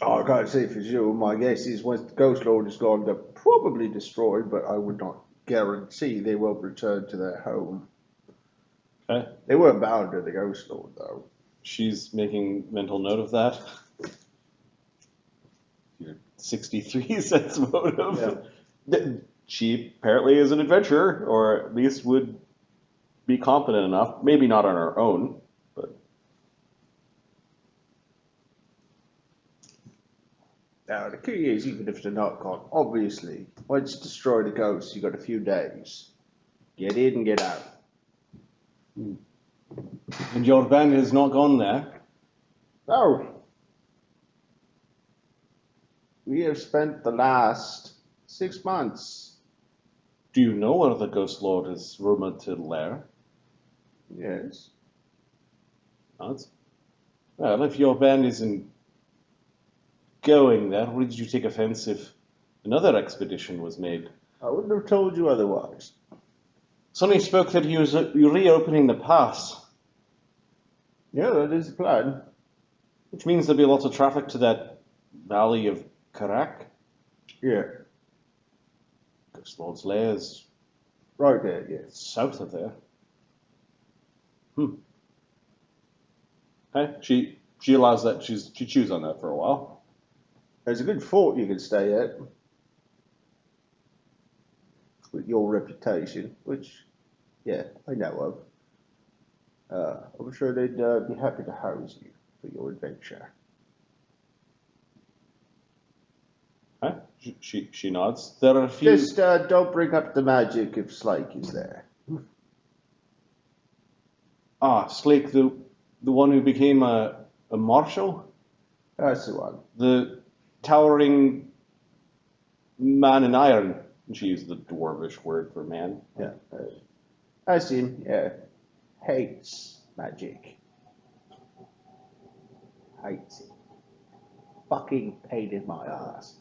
Oh, I can't say for sure. My guess is once the Ghost Lord is gone, they're probably destroyed, but I would not guarantee they will return to their home. Okay. They weren't bound to the Ghost Lord, though. She's making mental note of that. Your 63 cents motive. Yeah. She apparently is an adventurer, or at least would be competent enough. Maybe not on her own, but... Now, the key is, even if they're not gone, obviously, once you destroy the ghost, you got a few days. Get in and get out. And your band has not gone there. No. We have spent the last 6 months. Do you know where the Ghost Lord is rumored to lair? Yes. Not. Well, if your band isn't going there, why did you take offense if another expedition was made? I wouldn't have told you otherwise. Sonny spoke that he was reopening the pass, Yeah, that is the plan. which means there'll be lots of traffic to that valley of Karak. Yeah. Ghost Lord's lair is Right there, yes. south of there. Okay, she allows that. She chews on that for a while. There's a good fort you can stay at. With your reputation, which, yeah, I know of. I'm sure they'd be happy to house you for your adventure. Okay, she nods. There are a few. Just don't bring up the magic if Slake is there. Slake, the one who became a marshal, That's the one. the towering man in iron. She used the dwarvish word for man. Yeah. That's him, yeah. Hates magic. Hates it. Fucking pain in my ass.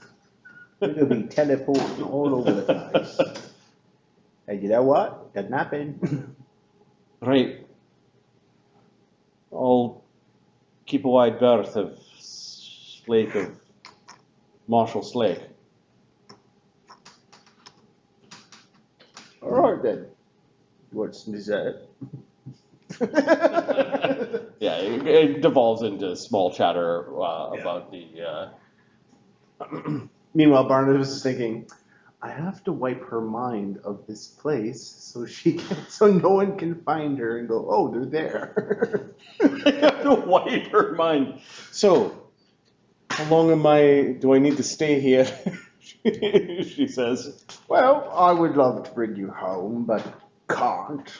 It'll be teleporting all over the place. And you know what? Doesn't happen. Right. I'll keep a wide berth of Slake of Marshal Slake. All right then. You want some dessert? Yeah, it devolves into small chatter about the. Meanwhile, Barnabas is thinking, I have to wipe her mind of this place so no one can find her and go, oh, they're there. I have to wipe her mind. So, how long do I need to stay here? She says. Well, I would love to bring you home, but can't.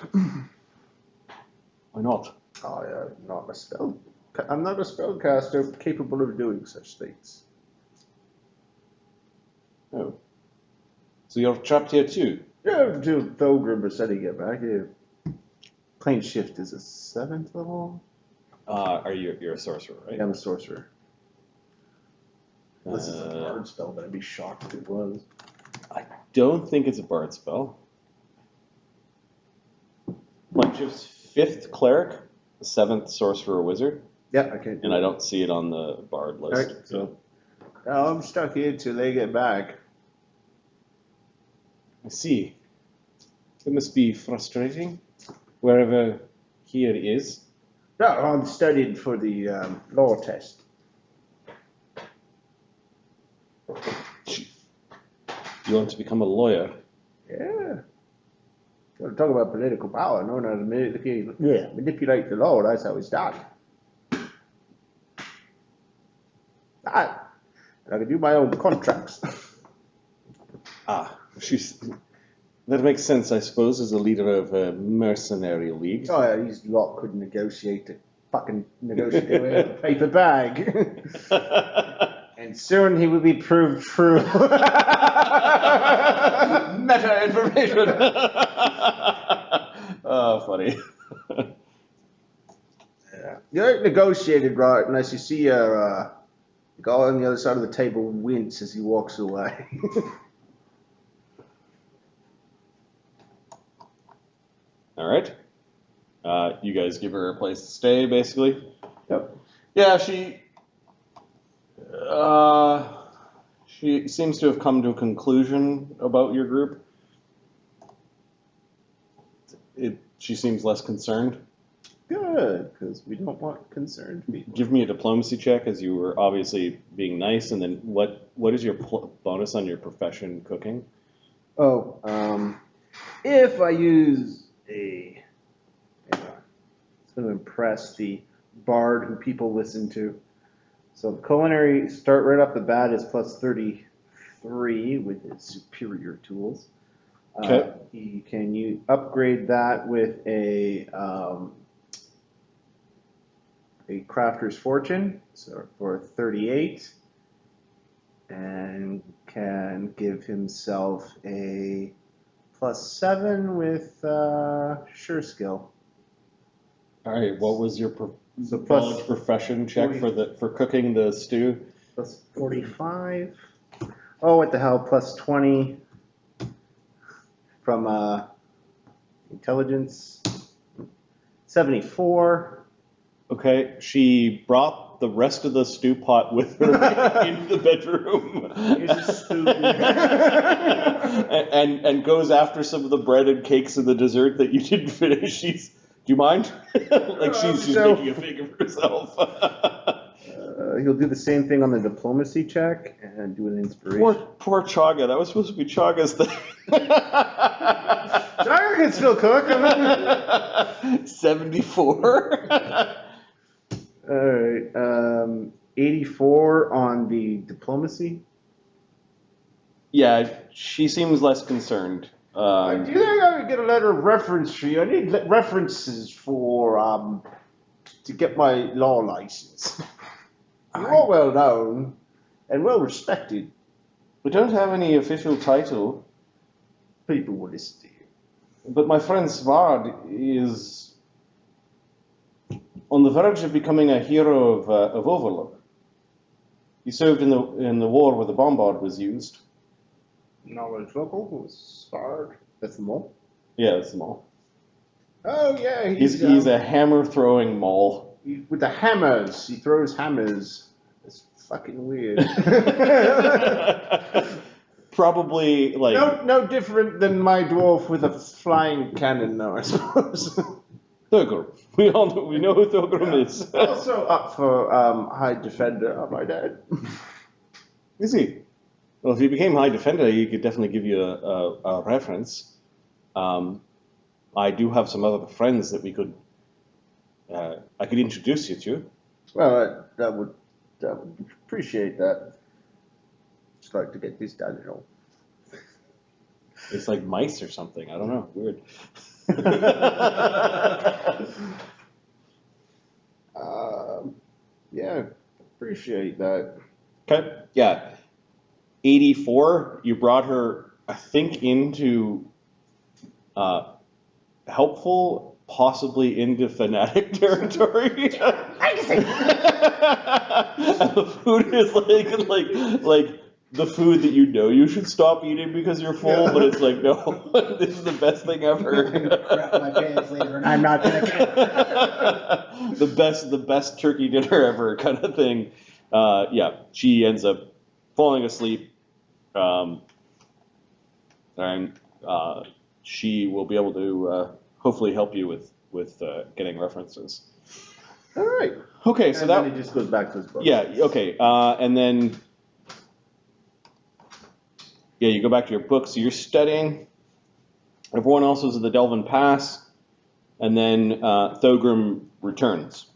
Why not? I'm not a spellcaster capable of doing such things. Oh. So you're trapped here too? Yeah, until Thogrim or said he get back here. Plane shift is a 7th level? You're a sorcerer, right? Yeah, I'm a sorcerer. This is a Uh, bard spell, but I'd be shocked if it was. I don't think it's a bard spell. Plungif's 5th cleric, 7th sorcerer wizard, Yeah, I can't do and it. I don't see it on the bard list. Alright, so now I'm stuck here till they get back. I see. It must be frustrating, wherever here is. No, I'm studying for the law test. You want to become a lawyer? Yeah. Gotta talk about political power, knowing how to manipulate the law, that's how it's done. I can do my own contracts. That makes sense, I suppose, as a leader of a mercenary league. Oh yeah, his lot couldn't negotiate their way out of a paper bag. And soon he will be proved true. Meta information. Oh, funny. Yeah. You ain't negotiated right unless you see the guy on the other side of the table wince as he walks away. All right. You guys give her a place to stay, basically. Yep. Yeah, she seems to have come to a conclusion about your group. She seems less concerned. Good, because we don't want concerned people. Give me a diplomacy check, as you were obviously being nice, and then what is your bonus on your profession cooking? Oh, if I use it's going to impress the bard who people listen to. So the culinary start right off the bat is plus 33 with his superior tools. Okay. You can upgrade that with a crafter's fortune, so for 38, and can give himself a plus 7 with sure skill. All right. What was your So plus knowledge profession check 40. for cooking the stew? Plus 45. Oh, what the hell? Plus 20 from intelligence. 74. Okay. She brought the rest of the stew pot with her into the bedroom. Here's a spoon. and goes after some of the bread and cakes and the dessert that you didn't finish. Do you mind? Like she's making a fig of herself. He'll do the same thing on the diplomacy check and do an inspiration. Poor Chagga. That was supposed to be Chagga's thing. Chagga can still cook. 74. Alright, 84 on the diplomacy. Yeah, she seems less concerned. Do you think I could get a letter of reference for you? I need references for to get my law license. You're well known and well respected. We don't have any official title, People will listen to you. but my friend Svard is on the verge of becoming a hero of Overlook. He served in the war where the bombard was used. Knowledge local was Spard. That's the mole. Yeah, that's the mall. Oh yeah, He's a hammer throwing mall. with the hammers. He throws hammers. It's fucking weird. Probably like No different than my dwarf with a flying cannon, though, I suppose. Thogrim. We know who Thogrim is. Also up for High Defender, am I dead? Is he? Well, if he became High Defender, he could definitely give you a reference. I do have some other friends that I could introduce you to. Well, that would appreciate that. Just like to get this done, you know. It's like mice or something. I don't know. Weird. Yeah, appreciate that. Okay. Yeah. 84. You brought her, I think, into helpful, possibly into fanatic territory. And the food is like the food that you know you should stop eating because you're full, but it's like, no, this is the best thing ever. Crap my pants later, and I'm not gonna get the best turkey dinner ever kind of thing. Yeah, she ends up falling asleep, and she will be able to hopefully help you with getting references. All right. Okay, so and that then he just goes back to his book. yeah, okay, and then yeah, you go back to your book. So you're studying. Everyone else is at the Delvin Pass, and then Thogrim returns.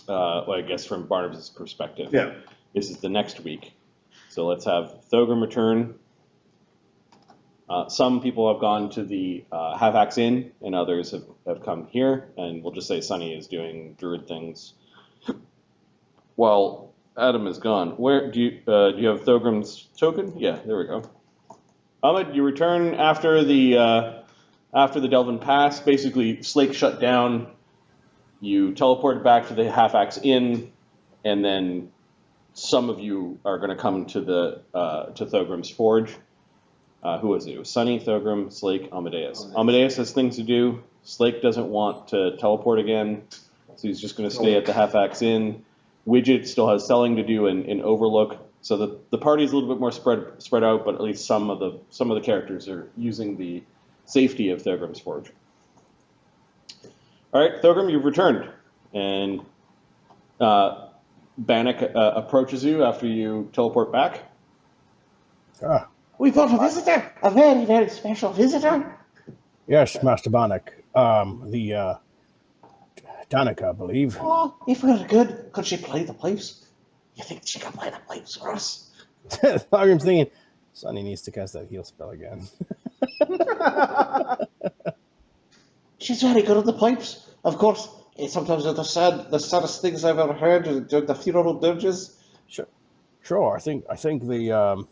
Well, I guess from Barnabas' perspective, Yeah. this is the next week. So let's have Thogrim return. Some people have gone to the Havax Inn, and others have come here. And we'll just say Sunny is doing druid things while Adam is gone. Where do you have Thogrim's token? Yeah, there we go. Ahmed, you return after the Delvin Pass. Basically, Slake shut down. You teleport back to the Havax Inn, and then some of you are going to come to Thogrim's Forge. Who was it? It was Sunny, Thogrim, Slake, Amadeus. Amadeus has things to do. Slake doesn't want to teleport again, so he's just going to stay at the Havax Inn. Widget still has selling to do in Overlook, so the party's a little bit more spread out, but at least some of the characters are using the safety of Thogrim's Forge. All right, Thogrim, you've returned, and Bannock approaches you after you teleport back. We've got a visitor, a very, very special visitor. Yes, Master Bannock. The Danica, I believe. Oh, if we're good, could she play the pipes? You think she can play the pipes for us? I'm thinking, Sonny needs to cast that heal spell again. She's very good at the pipes. Of course, sometimes the saddest things I've ever heard during the funeral dirges. Sure. I think the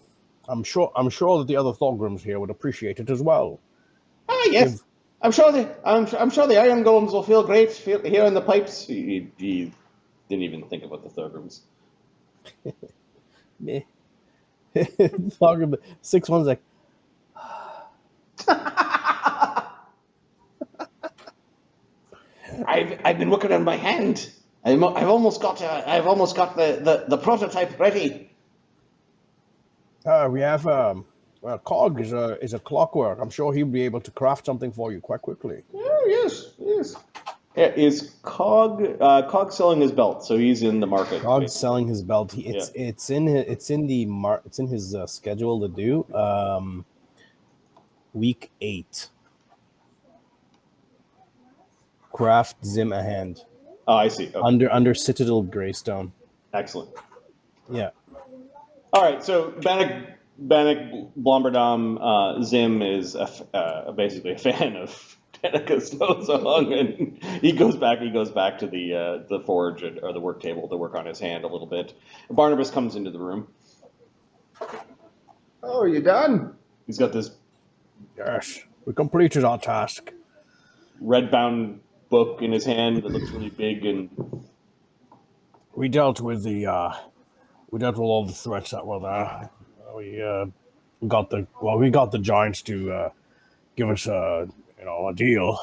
I'm sure that the other Thogrims here would appreciate it as well. Ah, yes. I'm sure the iron golems will feel great hearing the pipes. He didn't even think about the Thogrims. Meh. Thogrim 6-1's like. I've been working on my hand. I've almost got the prototype ready. We have Cog is a clockwork. I'm sure he'll be able to craft something for you quite quickly. Oh, yes. Yeah, is Cog selling his belt? So he's in the market. Cog's selling his belt. It's in his schedule to do. Week 8. Craft Zim a hand. Oh, I see. Okay. Under Citadel Greystone. Excellent. Yeah. All right, so Bannock Blomberdom Zim is basically a fan of Danica Stonesong, and he goes back to the forge or the work table to work on his hand a little bit. Barnabas comes into the room. Oh, you done? He's got this Yes, we completed our task. red-bound book in his hand that looks really big, and We dealt with all the threats that were there. We got the giants to give us a deal.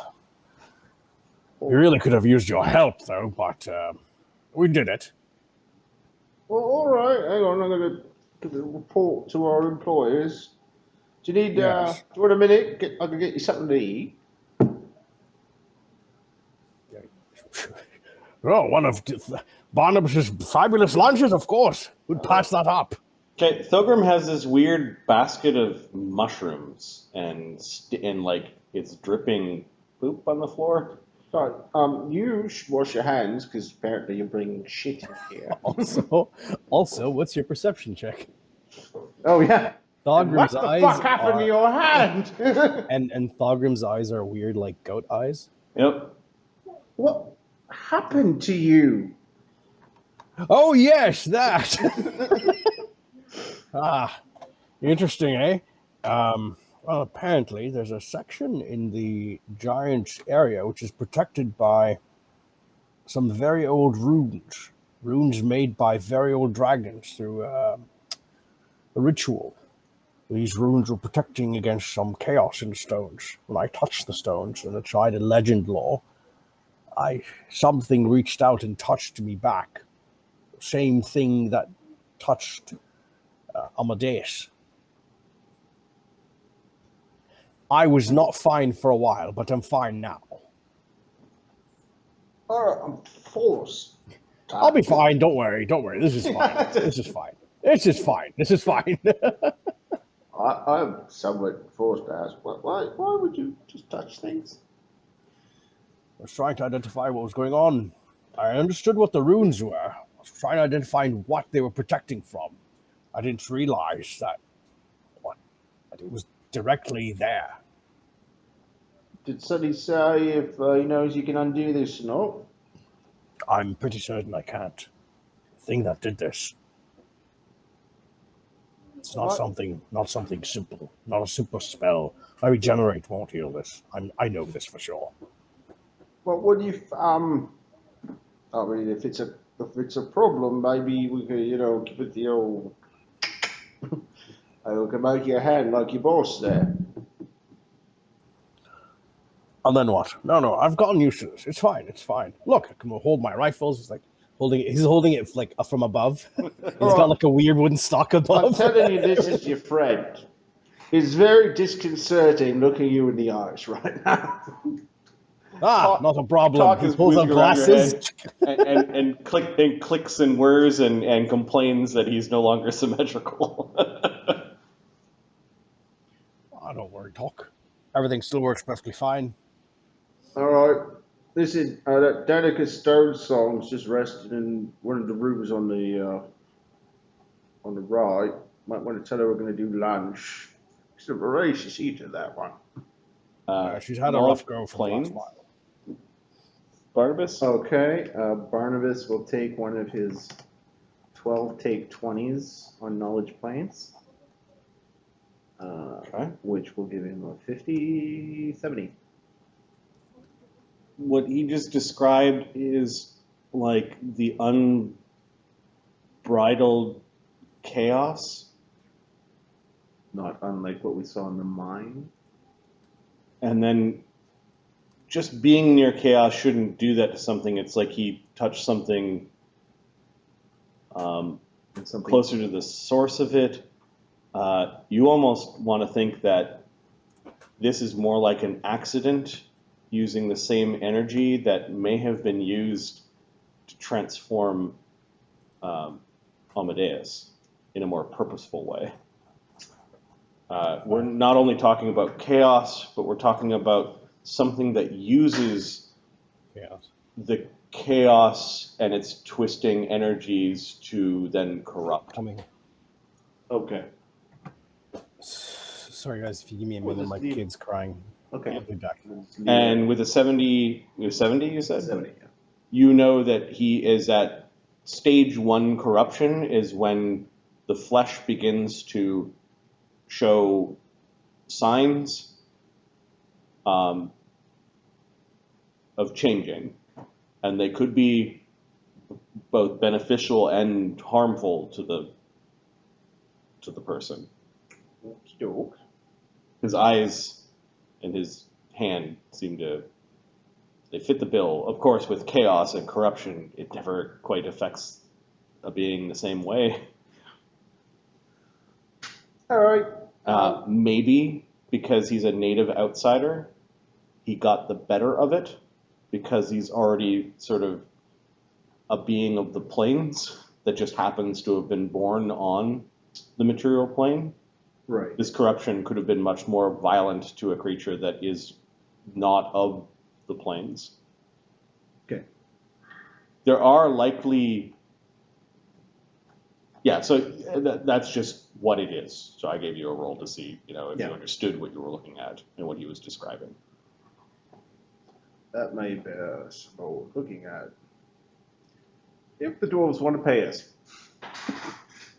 We really could have used your help though, but we did it. Well, all right. Hang on. I'm going to report to our employers. Do you need? Yes. Do you want a minute? I can get you something to eat. Oh, one of Barnabas' fabulous lunches, of course. We'd pass that up. okay, Thogrim has this weird basket of mushrooms, and like it's dripping poop on the floor. Right. You should wash your hands because apparently you're bringing shit in here. Also, what's your perception check? Oh yeah. Thogrim's What the eyes fuck happened to your hand? and Thogrim's eyes are weird, like goat eyes. Yep. What happened to you? Oh yes, that. Interesting, eh? Well, apparently there's a section in the giant area which is protected by some very old runes. Runes made by very old dragons through a ritual. These runes were protecting against some chaos in the stones. When I touched the stones and I tried a legend lore, something reached out and touched me back. Same thing that touched Amadeus. I was not fine for a while, but I'm fine now. I'm forced. I'll be fine. Don't worry. Don't worry. This is fine. This is fine. This is fine. This is fine. I'm somewhat forced to ask, why would you just touch things? I was trying to identify what was going on. I understood what the runes were. I was trying to identify what they were protecting from. I didn't realize that it was directly there. Did Sonny say if he knows you can undo this or not? I'm pretty certain I can't. The thing that did this. It's not something simple. Not a simple spell. I regenerate won't heal this. I know this for sure. Well, what if I mean, if it's a problem, maybe we could, give it the old. I can make your hand like your boss there. And then what? No, I've gotten used to this. It's fine. It's fine. Look, I can hold my rifles. It's like he's holding it like from above. He's got like a weird wooden stock above. I'm telling you, this is your friend. It's very disconcerting looking you in the eyes right now. Not a problem. Talk He is pulls out whizzing around your glasses. head and clicks and whirs and complains that he's no longer symmetrical. Don't worry, Doc. Everything still works perfectly fine. All right. This is Danica Stonesong's just resting in one of the rooms on the right. Might want to tell her we're going to do lunch. She's a voracious eater, that one. She's had a rough go for the planes. last while. Barnabas? Okay, Barnabas will take one of his 12 take 20s on knowledge planes. Which will give him a 70. What he just described is like the unbridled chaos. Not unlike what we saw in the mine. And then just being near chaos shouldn't do that to something. It's like he touched something closer to the source of it. You almost want to think that this is more like an accident using the same energy that may have been used to transform Amadeus in a more purposeful way. We're not only talking about chaos, but we're talking about something that uses the chaos and its twisting energies to then corrupt. Coming. Okay. Sorry, guys, if you give me a minute, my kid's crying. Okay. I'll be back. And with a 70, you said? 70, yeah. You know that he is at stage 1 corruption is when the flesh begins to show signs of changing. And they could be both beneficial and harmful to the person. His eyes and his hand they fit the bill. Of course, with chaos and corruption, it never quite affects a being the same way. All right. Maybe because he's a native outsider, he got the better of it because he's already sort of a being of the planes that just happens to have been born on the material plane. Right. This corruption could have been much more violent to a creature that is not of the planes. Okay. There are likely... Yeah, so that's just what it is. So I gave you a roll to see, if you understood what you were looking at and what he was describing. That may be looking at. If the dwarves want to pay us.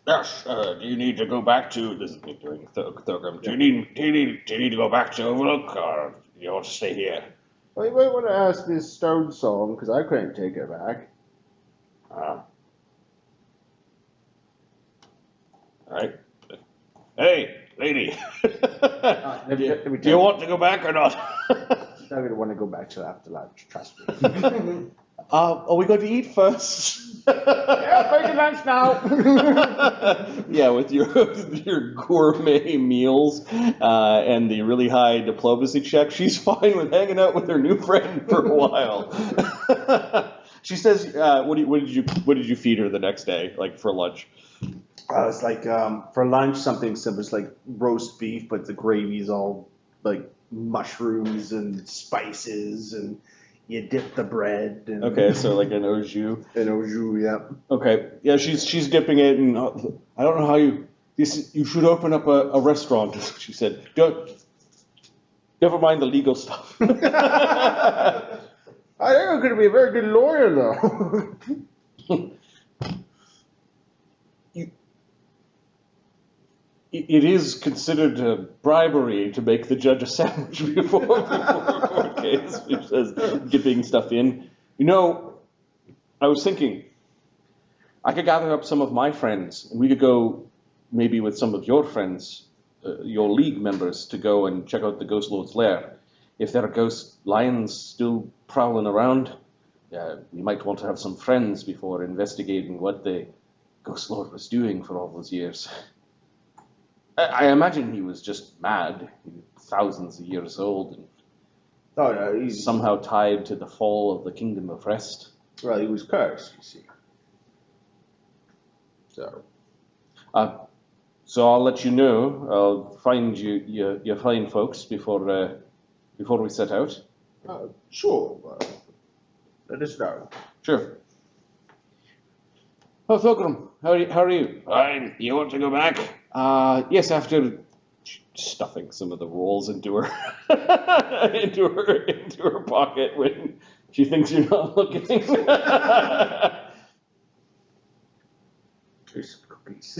Yes. Do you need to go back to this? Is me doing Thogrim. Do you need to go back to Overlook, or do you want to stay here? Well, you might want to ask this Stonesong, because I couldn't take her back. All right. Hey, lady. Do you want to go back or not? She's not going to want to go back till after lunch, trust me. Are we going to eat first? Yeah, making lunch now. Yeah, with your gourmet meals and the really high diplomacy check, she's fine with hanging out with her new friend for a while. She says, "What did you feed her the next day, like for lunch?" It's like for lunch something simple. It's like roast beef, but the gravy's all like mushrooms and spices, and you dip the bread. And Okay, so like an au jus. An au jus, yeah. Okay, yeah, she's dipping it, and I don't know how you should open up a restaurant. She said, never mind the legal stuff. I think I'm going to be a very good lawyer, though. It is considered bribery to make the judge a sandwich before a court case, which says dipping stuff in. You know, I was thinking, I could gather up some of my friends, and we could go maybe with some of your friends, your league members, to go and check out the Ghost Lord's lair. If there are ghost lions still prowling around, we might want to have some friends before investigating what the Ghost Lord was doing for all those years. I imagine he was just mad, thousands of years old, and Oh, no, he's somehow tied to the fall of the Kingdom of Rest. well, he was cursed, you see. So, So I'll let you know. I'll find you your fine folks before we set out. sure. Let us know. Sure. Oh, Thogrim, how are you? Fine. You want to go back? Yes, after stuffing some of the rolls into her into her pocket when she thinks you're not looking. Here's some cookies.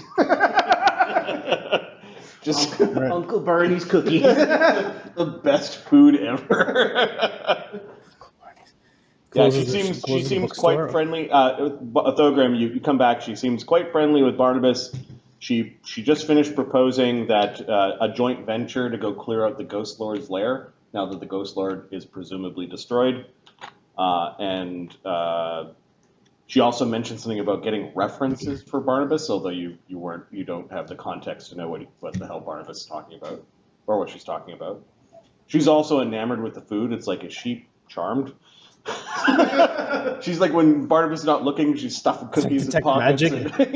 Just Uncle Bernie's cookies. the best food ever. Yeah, she seems quite friendly. Thogrim, you come back. She seems quite friendly with Barnabus. She just finished proposing that a joint venture to go clear out the Ghost Lord's lair now that the Ghost Lord is presumably destroyed, and she also mentioned something about getting references for Barnabas, although you don't have the context to know what the hell Barnabas is talking about or what she's talking about. She's also enamored with the food. It's like, is she charmed? She's like, when Barnabas is not looking, she's stuffing cookies in pockets. Magic.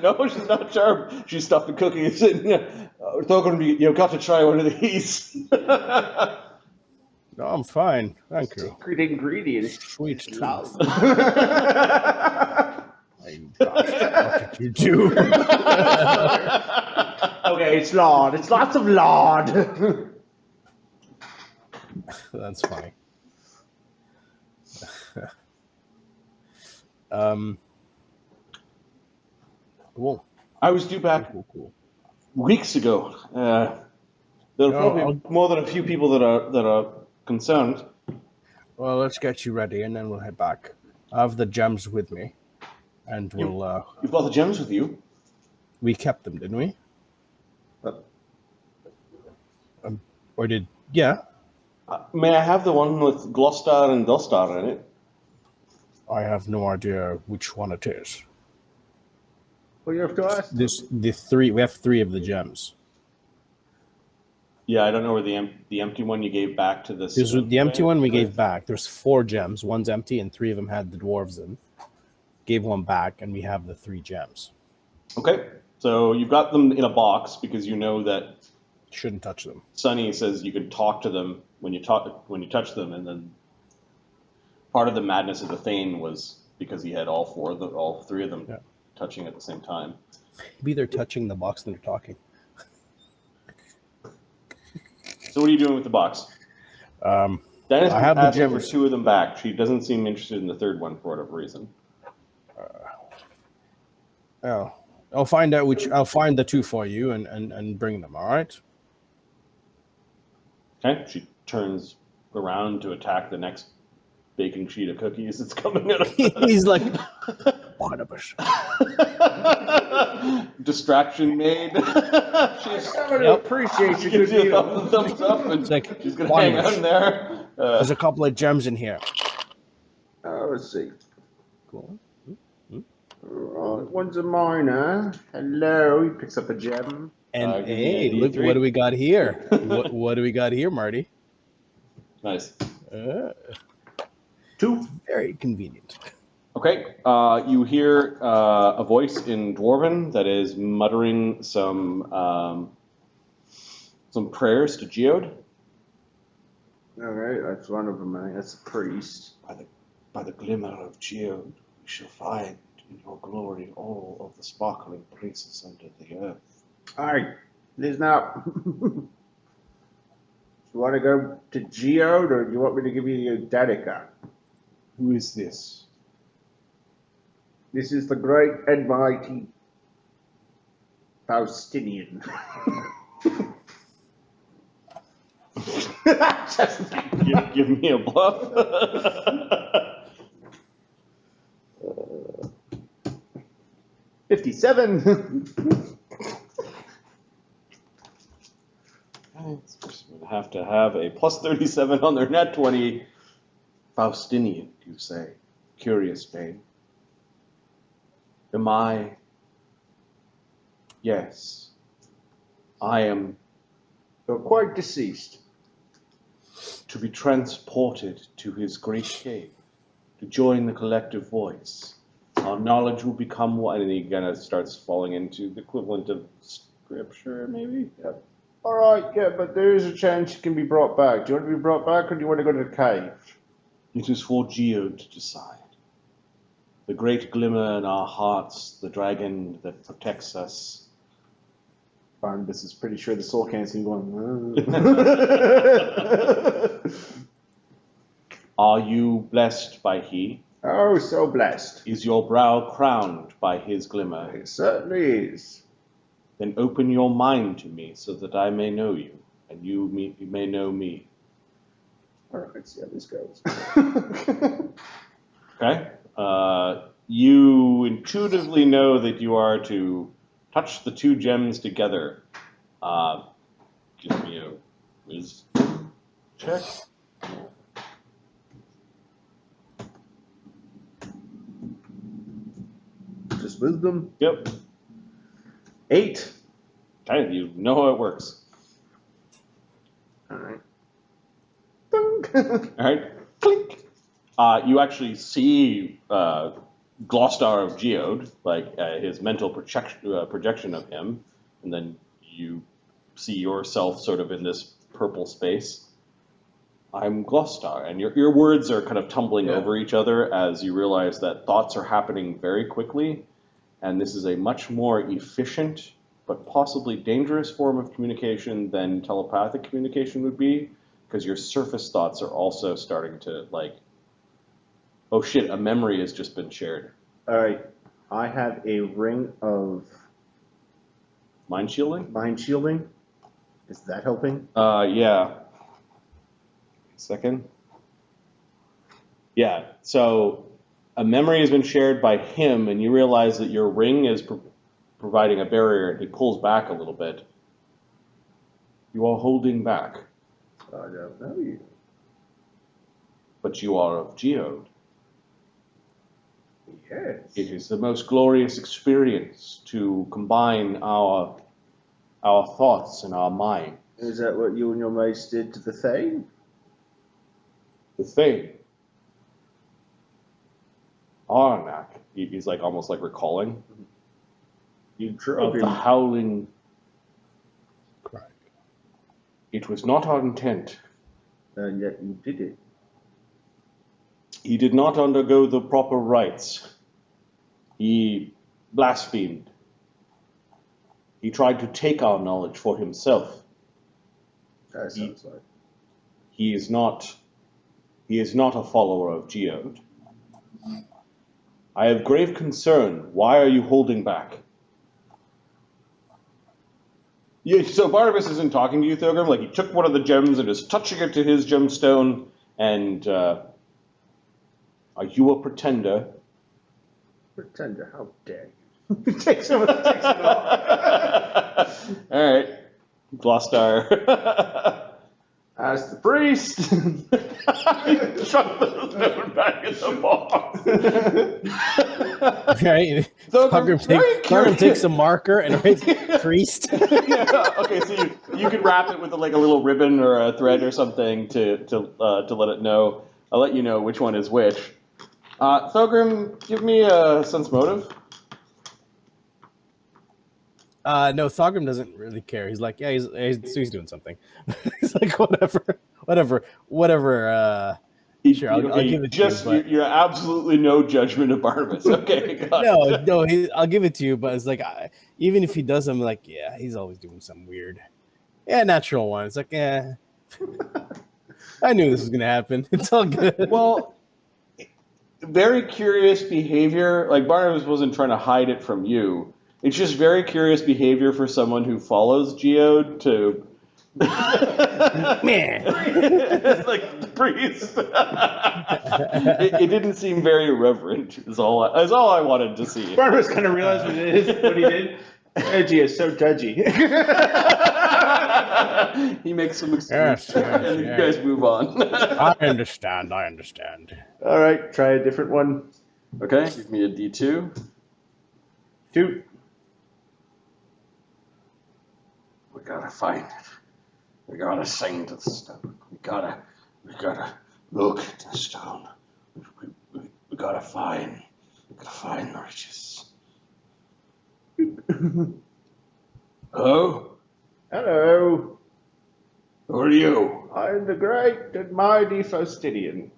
No, she's not charmed. She's stuffing cookies. Thogrim, you've got to try one of these. No, I'm fine. Thank you. Secret ingredient. Sweet Love. tooth. What did you do? Okay, it's lard. It's lots of lard. That's funny. Cool. I was due back Cool. weeks ago. There are probably more than a few people that are concerned. Well, let's get you ready, and then we'll head back. I have the gems with me, and we'll. You brought the gems with you. We kept them, didn't we? Or did? Yeah. May I have the one with Glostar and Dostar in it? I have no idea which one it is. Well, you have to ask. We have three of the gems. Yeah, I don't know where the empty one you gave back to this. There's the empty one we gave back. There's 4 gems. One's empty, and 3 of them had the dwarves in. Gave one back, and we have the 3 gems. Okay, so you've got them in a box because you know that Shouldn't touch them. Sunny says you can talk to them when you touch them, and then part of the madness of the Thane was because he had all 3 of them touching at the same time. Maybe they're touching the box and they're talking. So what are you doing with the box? I Dennis have the asking for gems. 2 of them back. She doesn't seem interested in the 3rd one for whatever reason. I'll find out which. I'll find the two for you and bring them. All right. Okay. She turns around to attack the next baking sheet of cookies that's coming out of He's like, Barnabas. distraction made. She's Somebody appreciates you, gives good you deal. a thumbs up, and It's like, she's gonna hang Barnabas. out in there. There's a couple of gems in here. Oh, let's see. Cool. Right, one's a minor. Hello, he picks up a gem. And Give me a hey, look D3. what do we got here? what do we got here, Marty? Nice. Two. Very convenient. Okay, you hear a voice in Dwarven that is muttering some prayers to Geode. Okay, that's one of them. I think that's a priest. By the glimmer of Geode, we shall find in your glory all of the sparkling princes under the earth. Alright, listen up. Do you want to go to Geode, or do you want me to give you Danica? Who is this? This is the great and mighty Faustinian. Give me a bluff. 57. This person would have to have a plus 37 on their net 20. Faustinian, you say? Curious name. Am I? Yes. I am You're quite deceased. to be transported to his great cave, to join the collective voice. Our knowledge will become one. And he kind of starts falling into the equivalent of scripture, maybe? Yep. Alright, yeah, but there is a chance you can be brought back. Do you want to be brought back, or do you want to go to the cave? It is for Geode to decide. The great glimmer in our hearts, the dragon that protects us. Barnabas is pretty sure the soul can't see going. Are you blessed by he? Oh, so blessed. Is your brow crowned by his glimmer? It certainly is. Then open your mind to me so that I may know you, and you may know me. Alright, let's see how this goes. Okay. You intuitively know that you are to touch the two gems together. Give me a wisdom check. Just wisdom. Yep. 8. Okay, you know how it works. Alright. All right. Clink. You actually see Glostar of Geode, like his mental projection of him, and then you see yourself sort of in this purple space. I'm Glostar, and your words are kind of tumbling over each other as you realize that thoughts are happening very quickly, and this is a much more efficient but possibly dangerous form of communication than telepathic communication would be, because your surface thoughts are also starting to like, oh shit, a memory has just been shared. Alright, I have a ring of Mind shielding? mind shielding. Is that helping? Yeah. Second. Yeah, so a memory has been shared by him, and you realize that your ring is providing a barrier, and he pulls back a little bit. You are holding back, I don't know you. but you are of Geode. Yes. It is the most glorious experience to combine our thoughts and our mind. Is that what you and your mates did to the Thane? The thing, Arnak, he's like almost like recalling, You of drove the him. howling. Correct. It was not our intent. And yet you did it. He did not undergo the proper rites. He blasphemed. He tried to take our knowledge for himself. That sounds like. He is not a follower of Geode. I have grave concern. Why are you holding back? Yeah, so Barnabas isn't talking to you, Thogrim. Like, he took one of the gems and is touching it to his gemstone. And are you a pretender? Pretender, how dare you? Takes it off. All right, Glostar. As the priest. Chuck the stone back in the box. Right? Thogrim takes a marker and writes priest. Yeah, okay, so you can wrap it with like a little ribbon or a thread or something to let it know. I'll let you know which one is which. Thogrim, give me a sense motive. No, Thogrim doesn't really care. He's like, yeah, he's doing something. He's like, whatever. Sure, I'll give it to you. But... You're absolutely no judgment of Barnabas. Okay, got it. No, I'll give it to you. But it's like, even if he does, I'm like, yeah, he's always doing something weird. Yeah, natural one. It's like, yeah, I knew this was gonna happen. It's all good. Well, very curious behavior. Like Barnabas wasn't trying to hide it from you. It's just very curious behavior for someone who follows Geode to. Man, it's like the priest. It didn't seem very reverent. Is all I wanted to see. Barnabas kind of realized what it is, what he did. Edgy is so judgy. He makes some excuses, and you guys move on. I understand. All right, try a different one. Okay, give me a D2. 2. We gotta find it. We gotta sing to the stone. We gotta look at the stone. We gotta find the riches. Hello? Hello. Who are you? I'm the great and mighty Faustinian.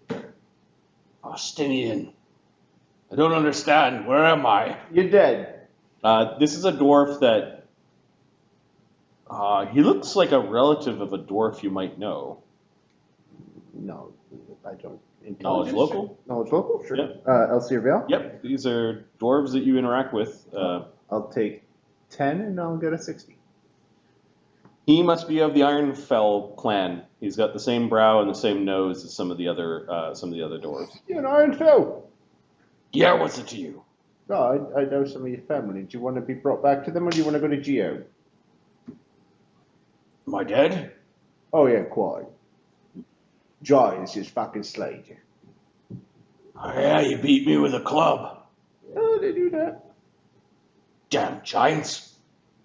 Faustinian. I don't understand. Where am I? You're dead. This is a dwarf that... he looks like a relative of a dwarf you might know. No, I don't. Knowledge local? Knowledge local, sure. Yep. Elsie Vale? Yep, these are dwarves that you interact with. I'll take 10 and I'll get a 60. He must be of the Ironfell clan. He's got the same brow and the same nose as some of the other dwarves. You're an Ironfell. Yeah, what's it to you? No, I know some of your family. Do you want to be brought back to them or do you want to go to Geo? Am I dead? Oh yeah, quite. Giants just fucking slayed you. Oh, yeah, you beat me with a club. Oh, they do that. Damn giants.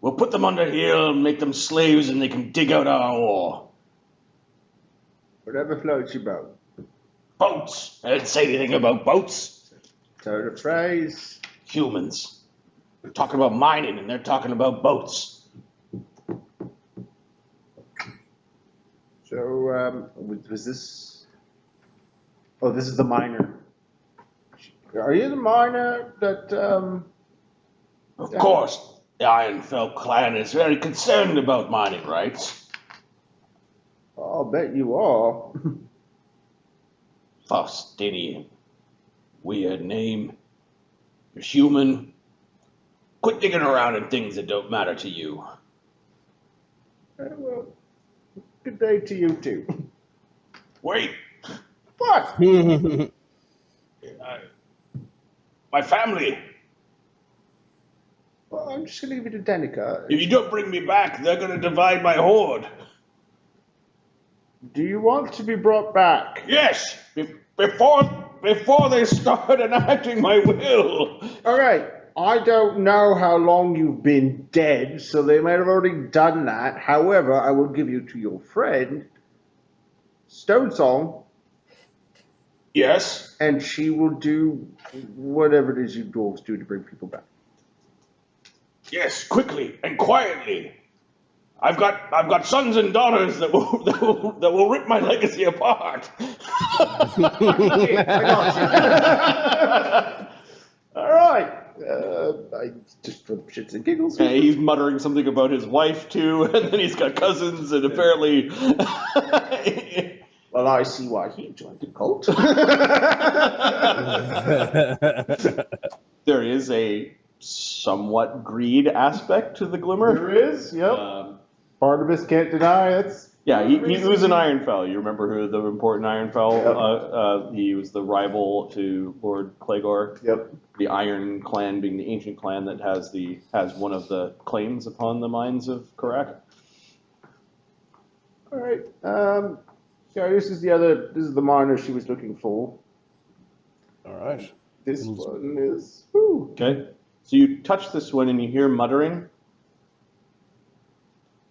We'll put them under heel and make them slaves and they can dig out our ore. Whatever floats your boat. Boats. I didn't say anything about boats. So the phrase. Humans. We're talking about mining and they're talking about boats. So, was this... Oh, this is the miner. Are you the miner that, Of course, the Ironfell clan is very concerned about mining rights. I'll bet you are. Faustinian. Weird name. You're human. Quit digging around in things that don't matter to you. Well, good day to you too. Wait, What? my family. Well, I'm just gonna give you to Danica. If you don't bring me back, they're going to divide my hoard. Do you want to be brought back? Yes, before they start enacting my will. All right. I don't know how long you've been dead, so they might have already done that. However, I will give you to your friend, Stonesong, Yes. and she will do whatever it is you dwarves do to bring people back. Yes, quickly and quietly. I've got sons and daughters that will rip my legacy apart. All right. I just for the shits and giggles. Yeah, he's muttering something about his wife too, and then he's got cousins, and apparently. Well, I see why he joined the cult. There is a somewhat greed aspect to the Glimmer. There is, yep. Barnabus can't deny it. Yeah, he was an Ironfell. You remember who the important Ironfell? He was the rival to Lord Clegor. Yep. The Iron Clan being the ancient clan that has one of the claims upon the mines of Karak. All right. Sorry, this is the miner she was looking for. All right. This one is. Whew. Okay. So you touch this one and you hear muttering.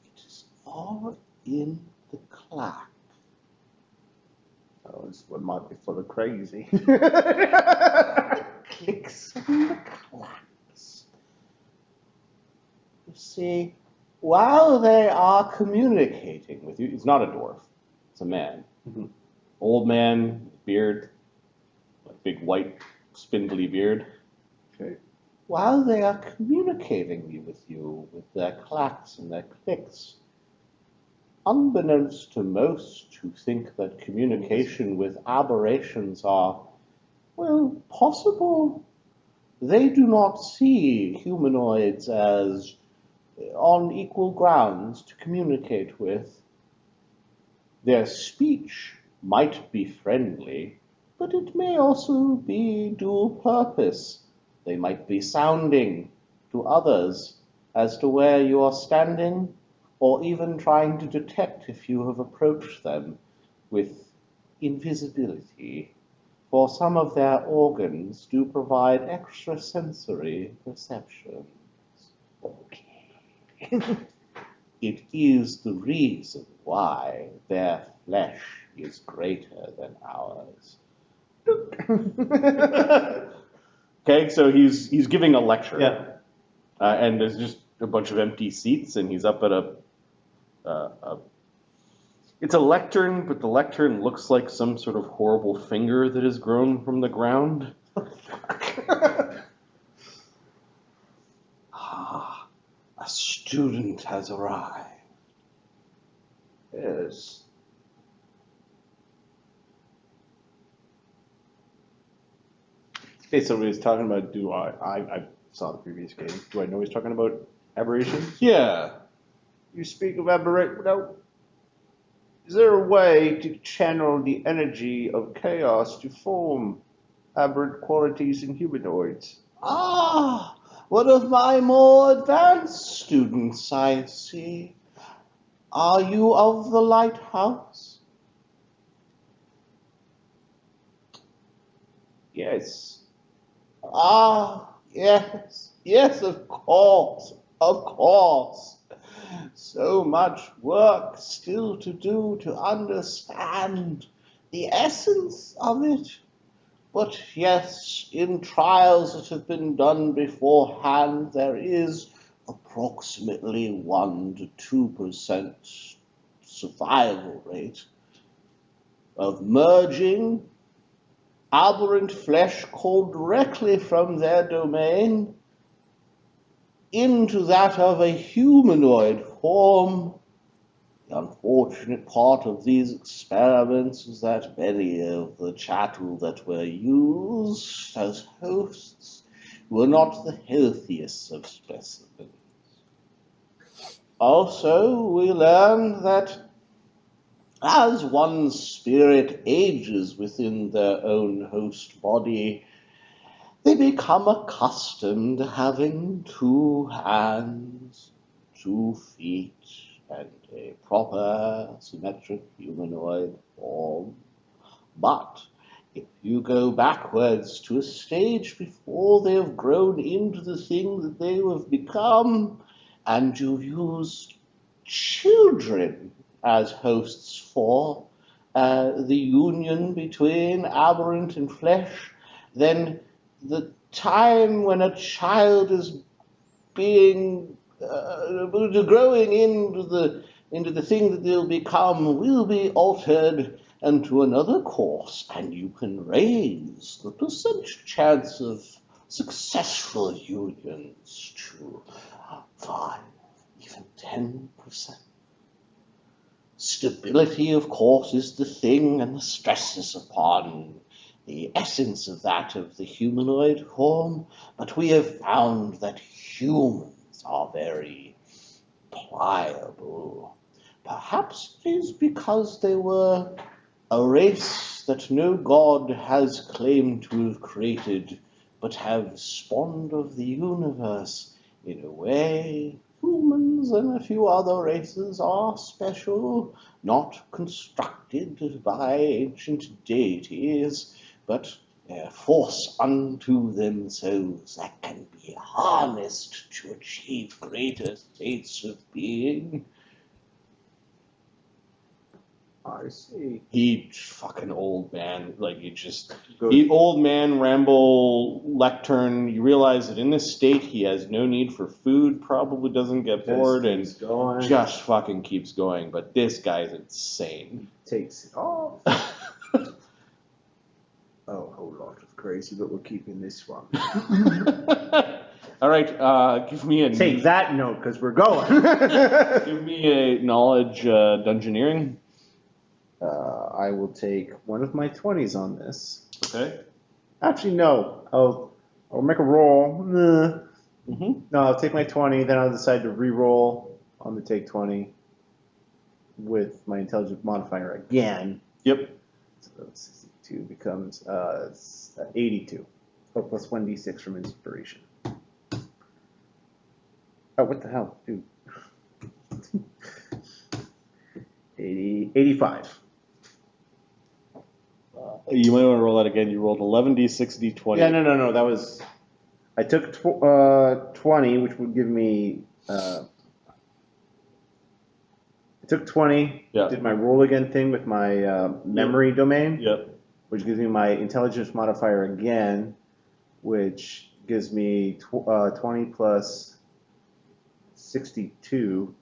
It is all in the clack. Oh, this one might be full of crazy. Clicks in the clacks. You see, while they are communicating with you, He's not a dwarf. It's a man. Mhm. Old man, beard, like big white spindly beard. Okay. while they are communicating with you with their clacks and their clicks, unbeknownst to most who think that communication with aberrations are, well, possible, they do not see humanoids as on equal grounds to communicate with. Their speech might be friendly, but it may also be dual purpose. They might be sounding to others as to where you are standing, or even trying to detect if you have approached them with invisibility, for some of their organs do provide extrasensory perceptions. Okay. It is the reason why their flesh is greater than ours. Okay, so he's giving a lecture. Yeah. And there's just a bunch of empty seats, and he's up at it's a lectern, but the lectern looks like some sort of horrible finger that has grown from the ground. Ah, a student has arrived. Yes. Okay, so he was talking about, I saw the previous game. Do I know he's talking about aberrations? Yeah. You speak of aberration. Now, is there a way to channel the energy of chaos to form aberrant qualities in humanoids? Ah, one of my more advanced students, I see. Are you of the lighthouse? Yes. Ah, yes, of course. So much work still to do to understand the essence of it. But yes, in trials that have been done beforehand, there is approximately 1 to 2% survival rate of merging aberrant flesh called directly from their domain into that of a humanoid form. The unfortunate part of these experiments is that many of the chattel that were used as hosts were not the healthiest of specimens. Also, we learned that as one's spirit ages within their own host body, they become accustomed to having 2 hands, 2 feet, and a proper symmetric humanoid form. But if you go backwards to a stage before they have grown into the thing that they have become, and you've used children as hosts for the union between aberrant and flesh, then the time when a child is being growing into the thing that they'll become will be altered into another course, and you can raise the percentage chance of successful unions to 5, even 10%. Stability, of course, is the thing, and the stresses upon the essence of that of the humanoid form, but we have found that humans are very pliable. Perhaps it is because they were a race that no god has claimed to have created, but have spawned of the universe. In a way, humans and a few other races are special, not constructed by ancient deities, but a force unto themselves that can be harnessed to achieve greater states of being. I see. He fucking old man, like Good. he old man ramble lectern. You realize that in this state he has no need for food, probably doesn't get bored, and Just going. just fucking keeps going. But this guy's insane. Takes it off. Oh, a whole lot of crazy, but we're keeping this one. All right, give me a Take that note, because we're going. give me a knowledge dungeoneering. I will take one of my 20s on this. Okay. Actually, no. I'll make a roll. Mm-hmm. No, I'll take my 20, then I'll decide to re-roll on the take 20 with my intelligence modifier again. Yep. So 62 becomes 82. Oh, plus 1d6 from inspiration. Oh, what the hell, dude? 85. You might want to roll that again. You rolled 11d6, d20. Yeah, no. That was. I took 20, which would give me. I took 20. Yeah. Did my roll again thing with my memory domain, Yep. which gives me my intelligence modifier again, which gives me 20 plus 62.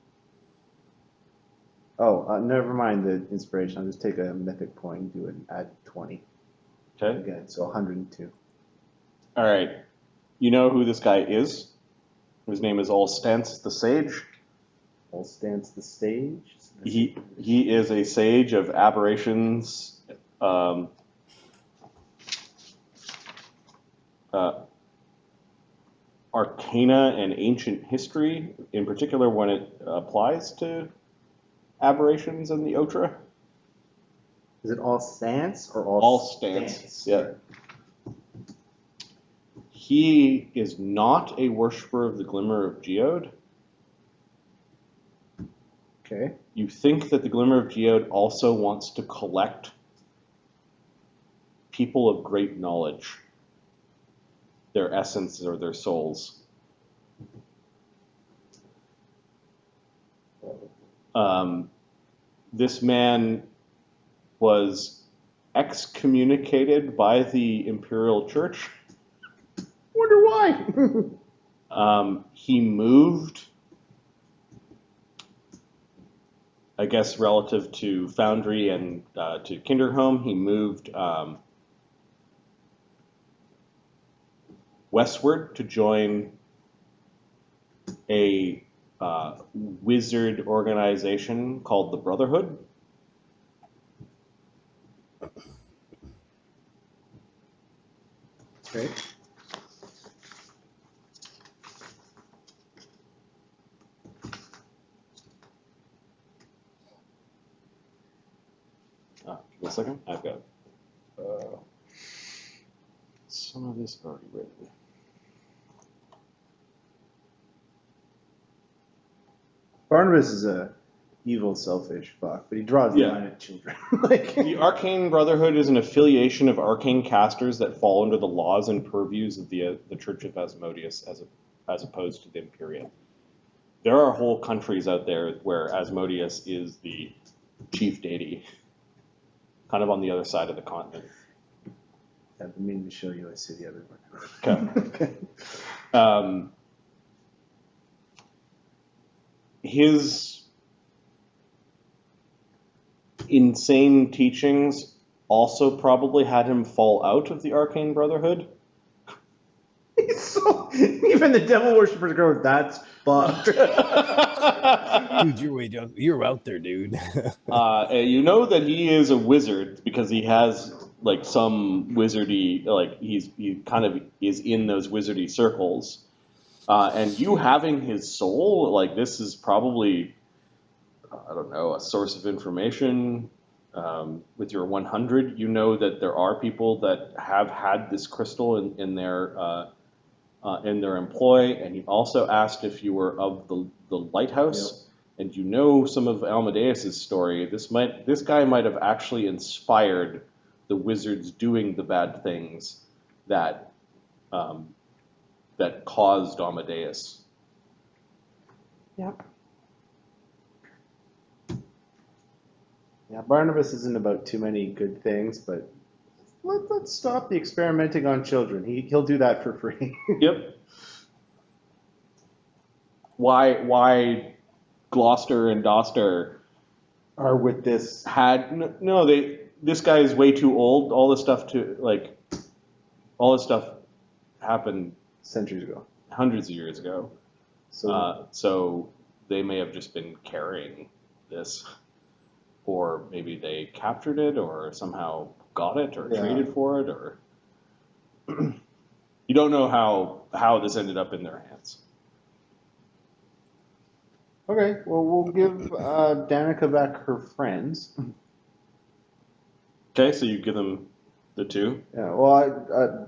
Oh, never mind the inspiration. I'll just take a mythic point and do it and add 20 Okay. again, so 102. All right. You know who this guy is? His name is Allstance the Sage. All stands the stage. He is a sage of aberrations, arcana, and ancient history, in particular when it applies to aberrations in the Otra. Is it all stance or all Allstance, yeah. He is not a worshiper of the Glimmer of Geode. Okay. You think that the Glimmer of Geode also wants to collect people of great knowledge, their essence or their souls. This man was excommunicated by the Imperial Church. Wonder why. He moved, I guess, relative to Foundry and to Kinderholm. He moved westward to join a wizard organization called the Brotherhood. Okay. Give me a second. I've got some of this already written. Barnabus is a evil, selfish fuck, but he draws the Yeah. line at children. Like, The Arcane Brotherhood is an affiliation of arcane casters that fall under the laws and purviews of the Church of Asmodeus as opposed to the Imperial. There are whole countries out there where Asmodeus is the chief deity, kind of on the other side of the continent. I've been meaning to show you a city everywhere. Okay. His insane teachings also probably had him fall out of the Arcane Brotherhood. He's so, even the devil worshippers go, that's fucked. Dude, you're way down. You're out there, dude. You know that he is a wizard because he has like some wizardy, like he kind of is in those wizardy circles. And you having his soul, like this is probably, I don't know, a source of information. With your 100, you know that there are people that have had this crystal in their employ, and he also asked if you were of the lighthouse, and you know some of Amadeus's story. This guy might have actually inspired the wizards doing the bad things that that caused Amadeus. Yep. Yeah, Barnabas isn't about too many good things, but let's stop the experimenting on children. He'll do that for free. Yep. Why Gloucester and Doster Are with this. had no they this guy is way too old. All this stuff happened Centuries ago. hundreds of years ago. So So they may have just been carrying this, or maybe they captured it, or somehow got it, or Yeah. traded for it, or you don't know how this ended up in their hands. okay, well we'll give Danica back her friends. Okay, so you give them the two. Yeah, well,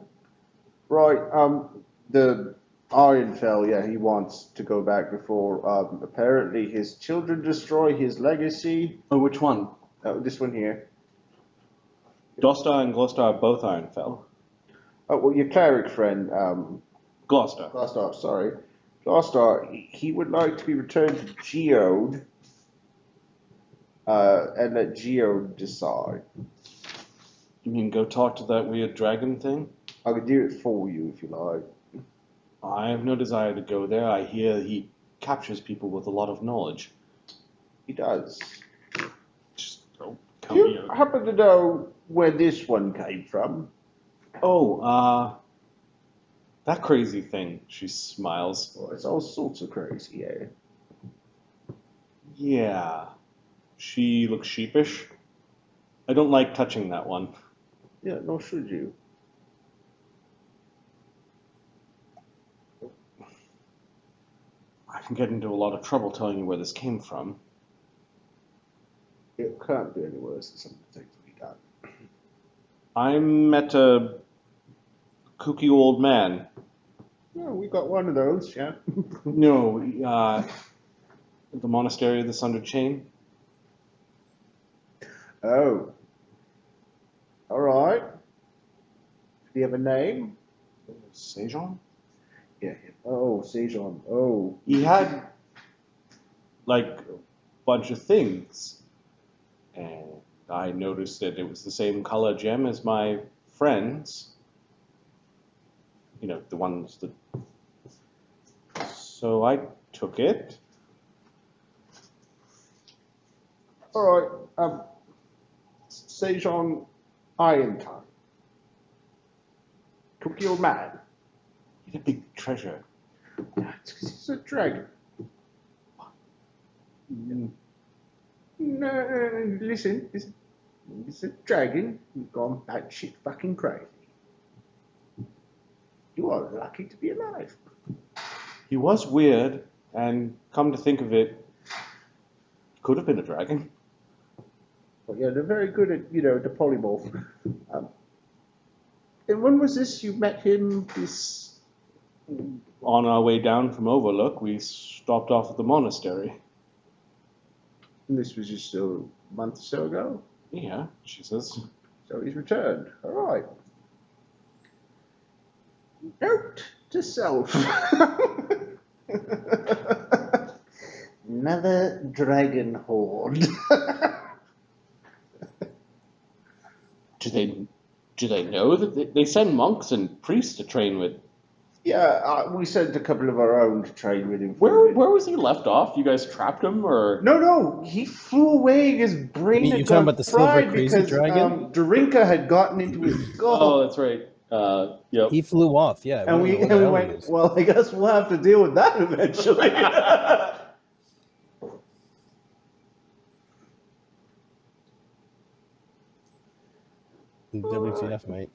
the Ironfell, yeah, he wants to go back before, apparently his children destroy his legacy. Oh, which one? This one here. Gloucester and Gloucester are both Ironfell. Oh, well, your cleric friend, Gloucester. Glastar, sorry. Glastar, he would like to be returned to Geode, and let Geode decide. You mean go talk to that weird dragon thing? I could do it for you if you like. I have no desire to go there. I hear he captures people with a lot of knowledge. He does. Just Do come you here. happen to know where this one came from? Oh, that crazy thing. She smiles. Oh, it's all sorts of crazy, yeah. Yeah. She looks sheepish. I don't like touching that one. Yeah, nor should you. I can get into a lot of trouble telling you where this came from. It can't be any worse than some of the things we done. I met a kooky old man. Yeah, we got one of those, yeah. No, the Monastery of the Sundered Chain. Oh. Alright. Do you have a name? Sejon? Yeah. Oh, Sejon. Oh. He had, like, a bunch of things. And I noticed that it was the same color gem as my friends. You know, the ones that... So I took it. Alright, Sejon Irontongue. Cookie old man. He had a big treasure. It's 'cause he's a dragon. No, listen, it's a dragon who's gone batshit fucking crazy. You are lucky to be alive. He was weird, and come to think of it, could have been a dragon. But yeah, they're very good at, the polymorph. And when was this you met him? This. On our way down from Overlook, we stopped off at the monastery. This was just a month or so ago. Yeah, she says. So he's returned. All right. Note to self. Another dragon horde. Do they know that they send monks and priests to train with? Yeah, we sent a couple of our own to train with him. Where was he left off? You guys trapped him, or? No, he flew away. His brain You had talking gone about the silver fried crazy because dragon? Darinka had gotten into his skull. Oh, that's right. Yep. He flew off, yeah. And we went, well, I guess we'll have to deal with that eventually. WTF, mate.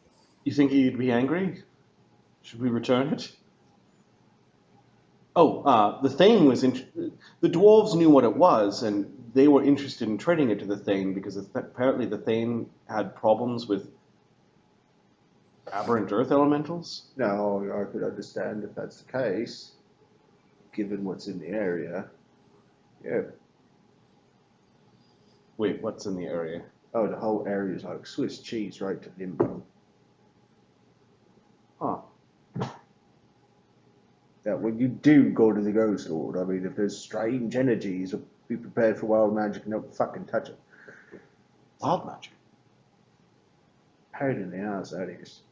You think he'd be angry? Should we return it? The Thane was the dwarves knew what it was, and they were interested in trading it to the Thane because apparently the Thane had problems with aberrant earth elementals. No, I could understand if that's the case, given what's in the area. Yeah. Wait, what's in the area? Oh, the whole area is like Swiss cheese right to limbo. Huh. Yeah, when you do go to the Ghost Lord, I mean, if there's strange energies, be prepared for wild magic and don't fucking touch it. Wild magic. Pain in the ass, that is.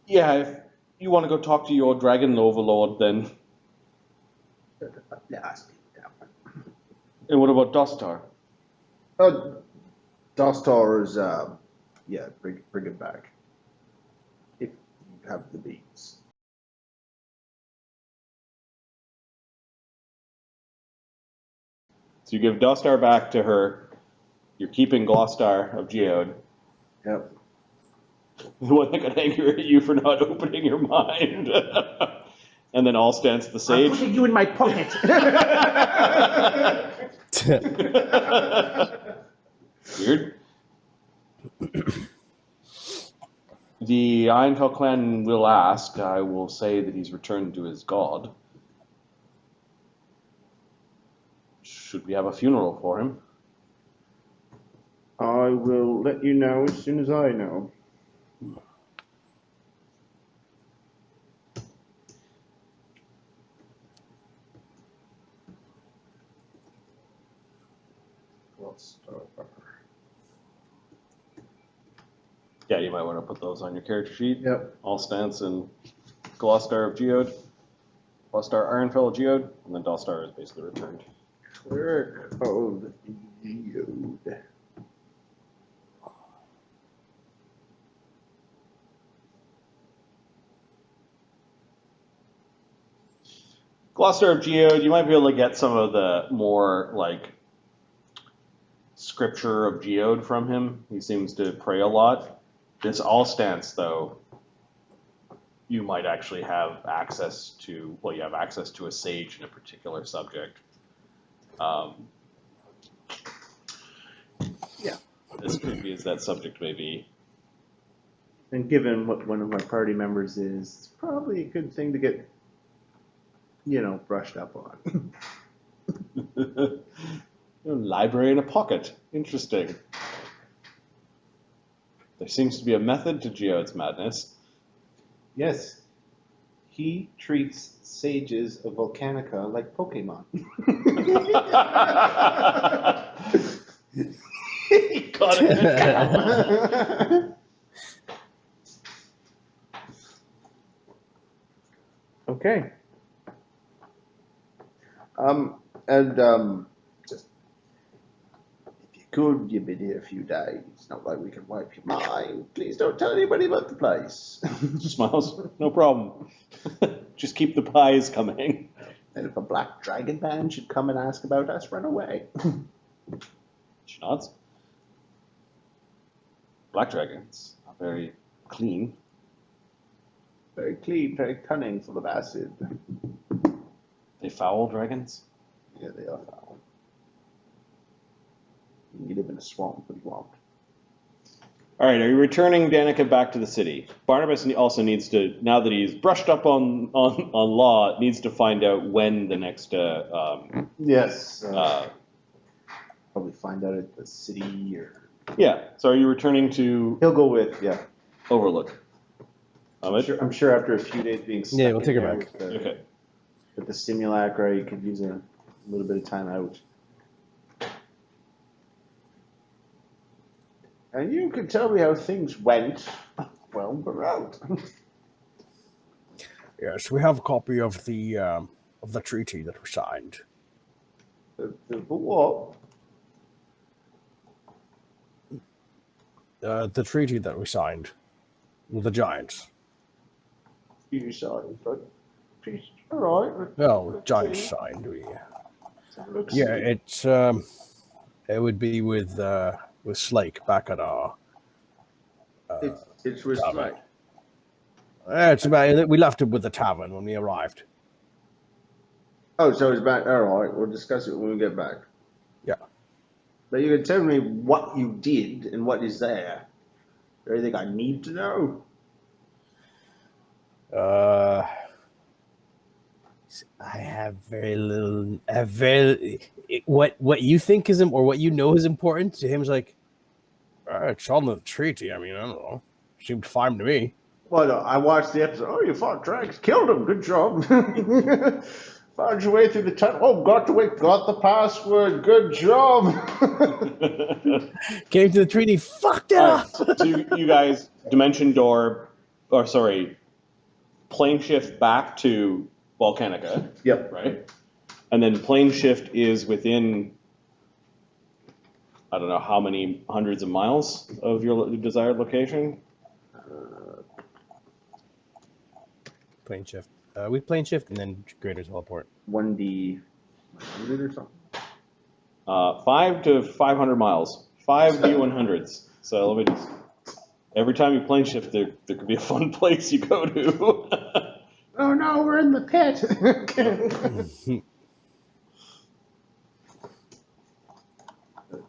Yeah, if you want to go talk to your dragon overlord, then. Nasty. And what about Dostar? Dostar is, yeah, bring it back. If you have the beats. So you give Dostar back to her. You're keeping Glostar of Geode. Yep. The one that got angry at you for not opening your mind. And then Allstance the I'm Sage. putting you in my pocket. Weird. The Ironfell clan will ask. I will say that he's returned to his god. Should we have a funeral for him? I will let you know as soon as I know. Yeah, you might want to put those on your character sheet. Yep. Allstance and Glostar of Geode. Glostar Ironfell of Geode. And then Dostar is basically returned. Cleric of Geode. Glostar of Geode, you might be able to get some of the more, like, scripture of Geode from him. He seems to pray a lot. This Allstance, though, you might actually have access to, well, you have access to a sage in a particular subject. Yeah. As creepy as that subject may be. And given what one of my party members is, it's probably a good thing to get, brushed up on. Library in a pocket. Interesting. There seems to be a method to Geode's madness. Yes, he treats sages of Volcanica like Pokemon. He got it. Okay. Just if you could, you've been here a few days. It's not like we can wipe your mind. Please don't tell anybody about the place. Smiles. No problem. Just keep the pies coming. And if a black dragon band should come and ask about us, run away. She nods. Black dragons are very clean. Very clean, very cunning, full of acid. They foul dragons. Yeah, they are foul. You live in a swamp, but you won't. All right, are you returning Danica back to the city? Barnabas also needs to, now that he's brushed up on law, needs to find out when the next. Yes. Probably find out at the city or. Yeah. So are you returning to He'll go with, yeah. Overlook? I'm sure after a few days being stuck Yeah, we'll take her there back. Okay. With the simulacra, you could use a little bit of time out. And you can tell me how things went. Well, we're out. Yes, we have a copy of the treaty that we signed. The what? The treaty that we signed with the giants. You signed, but all right. Well, giants signed. Yeah, it's it would be with Slake back at our. It's with tavern. like It's about we left it with the tavern when we arrived. Oh, so he's back. All right, we'll discuss it when we get back. Yeah. But you can tell me what you did and what is there. Is there anything I need to know? I have very little. What you think is or what you know is important to him is like, it's on the treaty. I mean, I don't know. Seemed fine to me. Well, no, I watched the episode. Oh, you fought dragons, killed him. Good job. Found your way through the tunnel. Oh, got the password. Good job. Came to the treaty, fucked it up. So you guys, dimension door, or sorry, plane shift back to Volcanica. Yep. Right? And then plane shift is within, I don't know how many hundreds of miles of your desired location. Plane shift. We plane shift and then greater teleport. 1D 100 or something. 5 to 500 miles. 5 D100s. So let me just. Every time you plane shift, there could be a fun place you go to. Oh no, we're in the pit.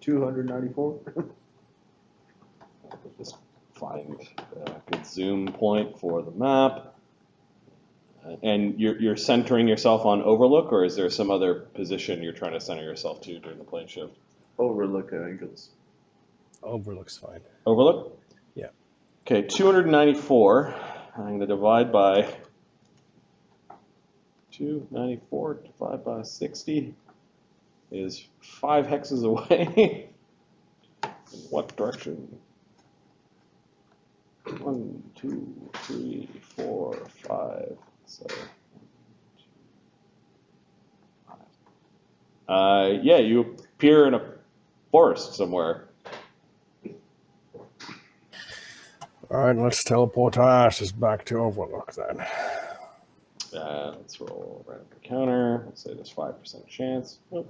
294. Just find a good zoom point for the map. And you're centering yourself on Overlook, or is there some other position you're trying to center yourself to during the plane shift? Overlook Angels. Overlook's fine. Overlook? Yeah. Okay, 294. I'm going to divide by 294 divided by 60 is 5 hexes away. In what direction? 1, 2, 3, 4, 5. So, yeah, you appear in a forest somewhere. All right, let's teleport our asses back to Overlook then. Let's roll right up the counter. Let's say there's 5% chance. Oh.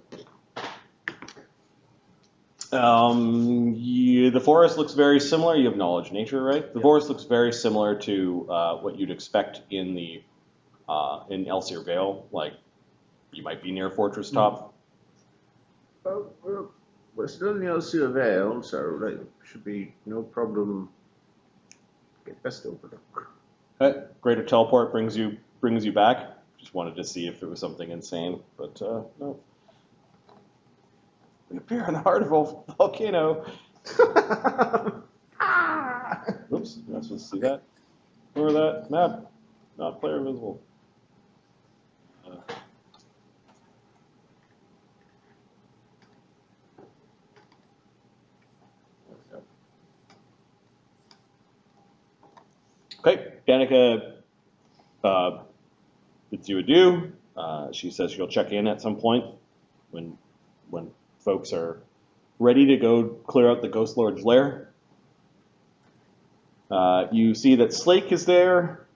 The forest looks very similar. You have knowledge nature, right? The forest looks very similar to what you'd expect in the in Elsier Vale. Like, you might be near Fortress Top. Well, we're still in the Elsier Vale, so there should be no problem. Get best Overlook. Okay. Greater teleport brings you back. Just wanted to see if it was something insane, but no. We appear in the heart of a volcano. Oops, you're not supposed to see that. Remember that map? Not player visible. Okay, Danica bids you adieu. She says she'll check in at some point when folks are ready to go clear out the Ghost Lord's lair. You see that Slake is there.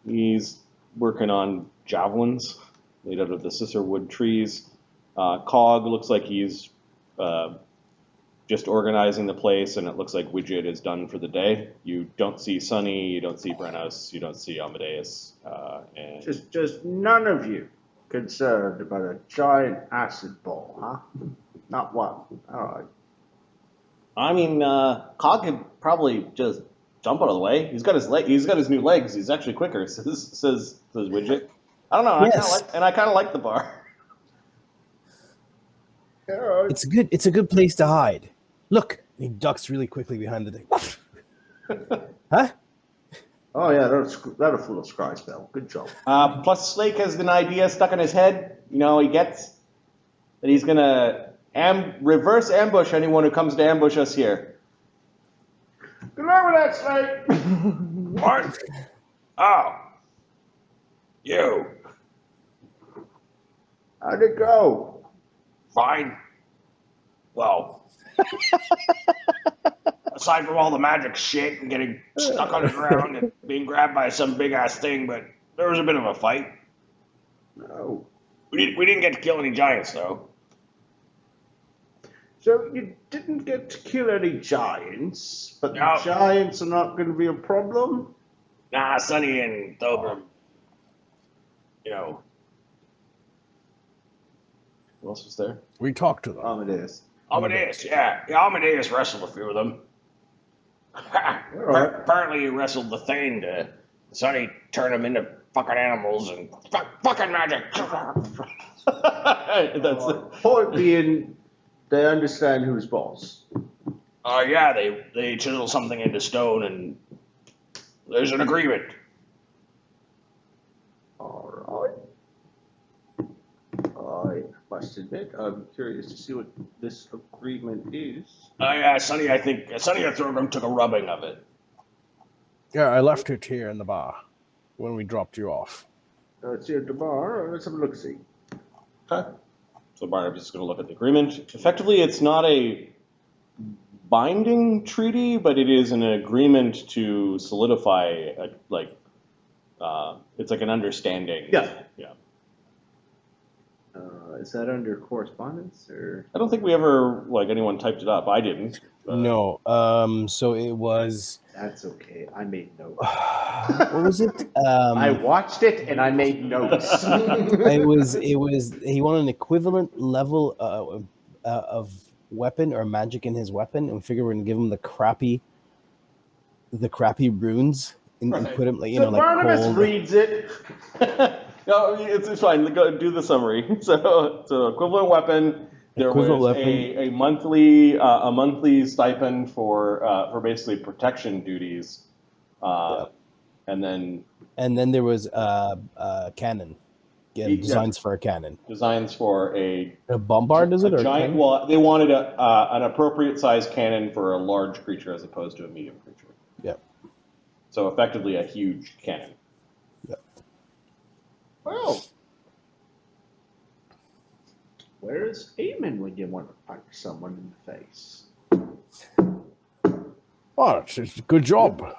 He's working on javelins made out of the Cicerwood trees. Cog looks like he's just organizing the place, and it looks like Widget is done for the day. You don't see Sunny, you don't see Brennos, you don't see Amadeus. And Just none of you concerned about a giant acid ball, huh? Not one. All right. I mean, Cog could probably just jump out of the way. He's got his new legs. He's actually quicker. Says Widget. I don't know. Yes. I kind of like the bar. All right. It's a good place to hide. Look, he ducks really quickly behind the thing. Huh? Oh yeah, that'll fool a scry spell. Good job. Plus, Slake has an idea stuck in his head. You know, he gets that he's gonna reverse ambush anyone who comes to ambush us here. Good luck with that, Slate. What? Oh, you. How'd it go? Fine. Well, aside from all the magic shit and getting stuck on the ground and being grabbed by some big ass thing, but there was a bit of a fight. No. We didn't get to kill any giants though. So you didn't get to kill any giants, but No. the giants are not going to be a problem? Nah, Sunny and Thogrim, you know, Who else was there? We talked to them. Amadeus. Amadeus, yeah. Amadeus wrestled a few of them. Apparently he wrestled the Thane Sonny turned them into fucking animals and fucking magic. That's it. Point being, they understand who's boss. Yeah, they chisel something into stone and there's an agreement. Alright. I must admit, I'm curious to see what this agreement is. Yeah, Sonny and Thogrim took a rubbing of it. Yeah, I left it here in the bar when we dropped you off. It's here tomorrow. Let's have a look-see. Okay. So Barnabas is going to look at the agreement. Effectively, it's not a binding treaty, but it is an agreement to solidify, it's like an understanding. Yeah. Yeah. Is that under correspondence or? I don't think we ever, anyone typed it up. I didn't. No. So it was. That's okay. I made notes. What was it? I watched it and I made notes. It was. He wanted an equivalent level of weapon or magic in his weapon, and we figured we're gonna give him the crappy runes and put him Barnabas cold. reads it. No, it's fine. Go do the summary. So equivalent weapon. There was a monthly stipend for basically protection duties, and then there was a cannon. Yeah, designs for a cannon. Designs for a bombard, is it? A or giant. Well, they wanted an appropriate sized cannon for a large creature as opposed to a medium creature. Yeah. So effectively, a huge cannon. Yeah. Well, where is Eamon when you want to punch someone in the face? Oh, it's a good job.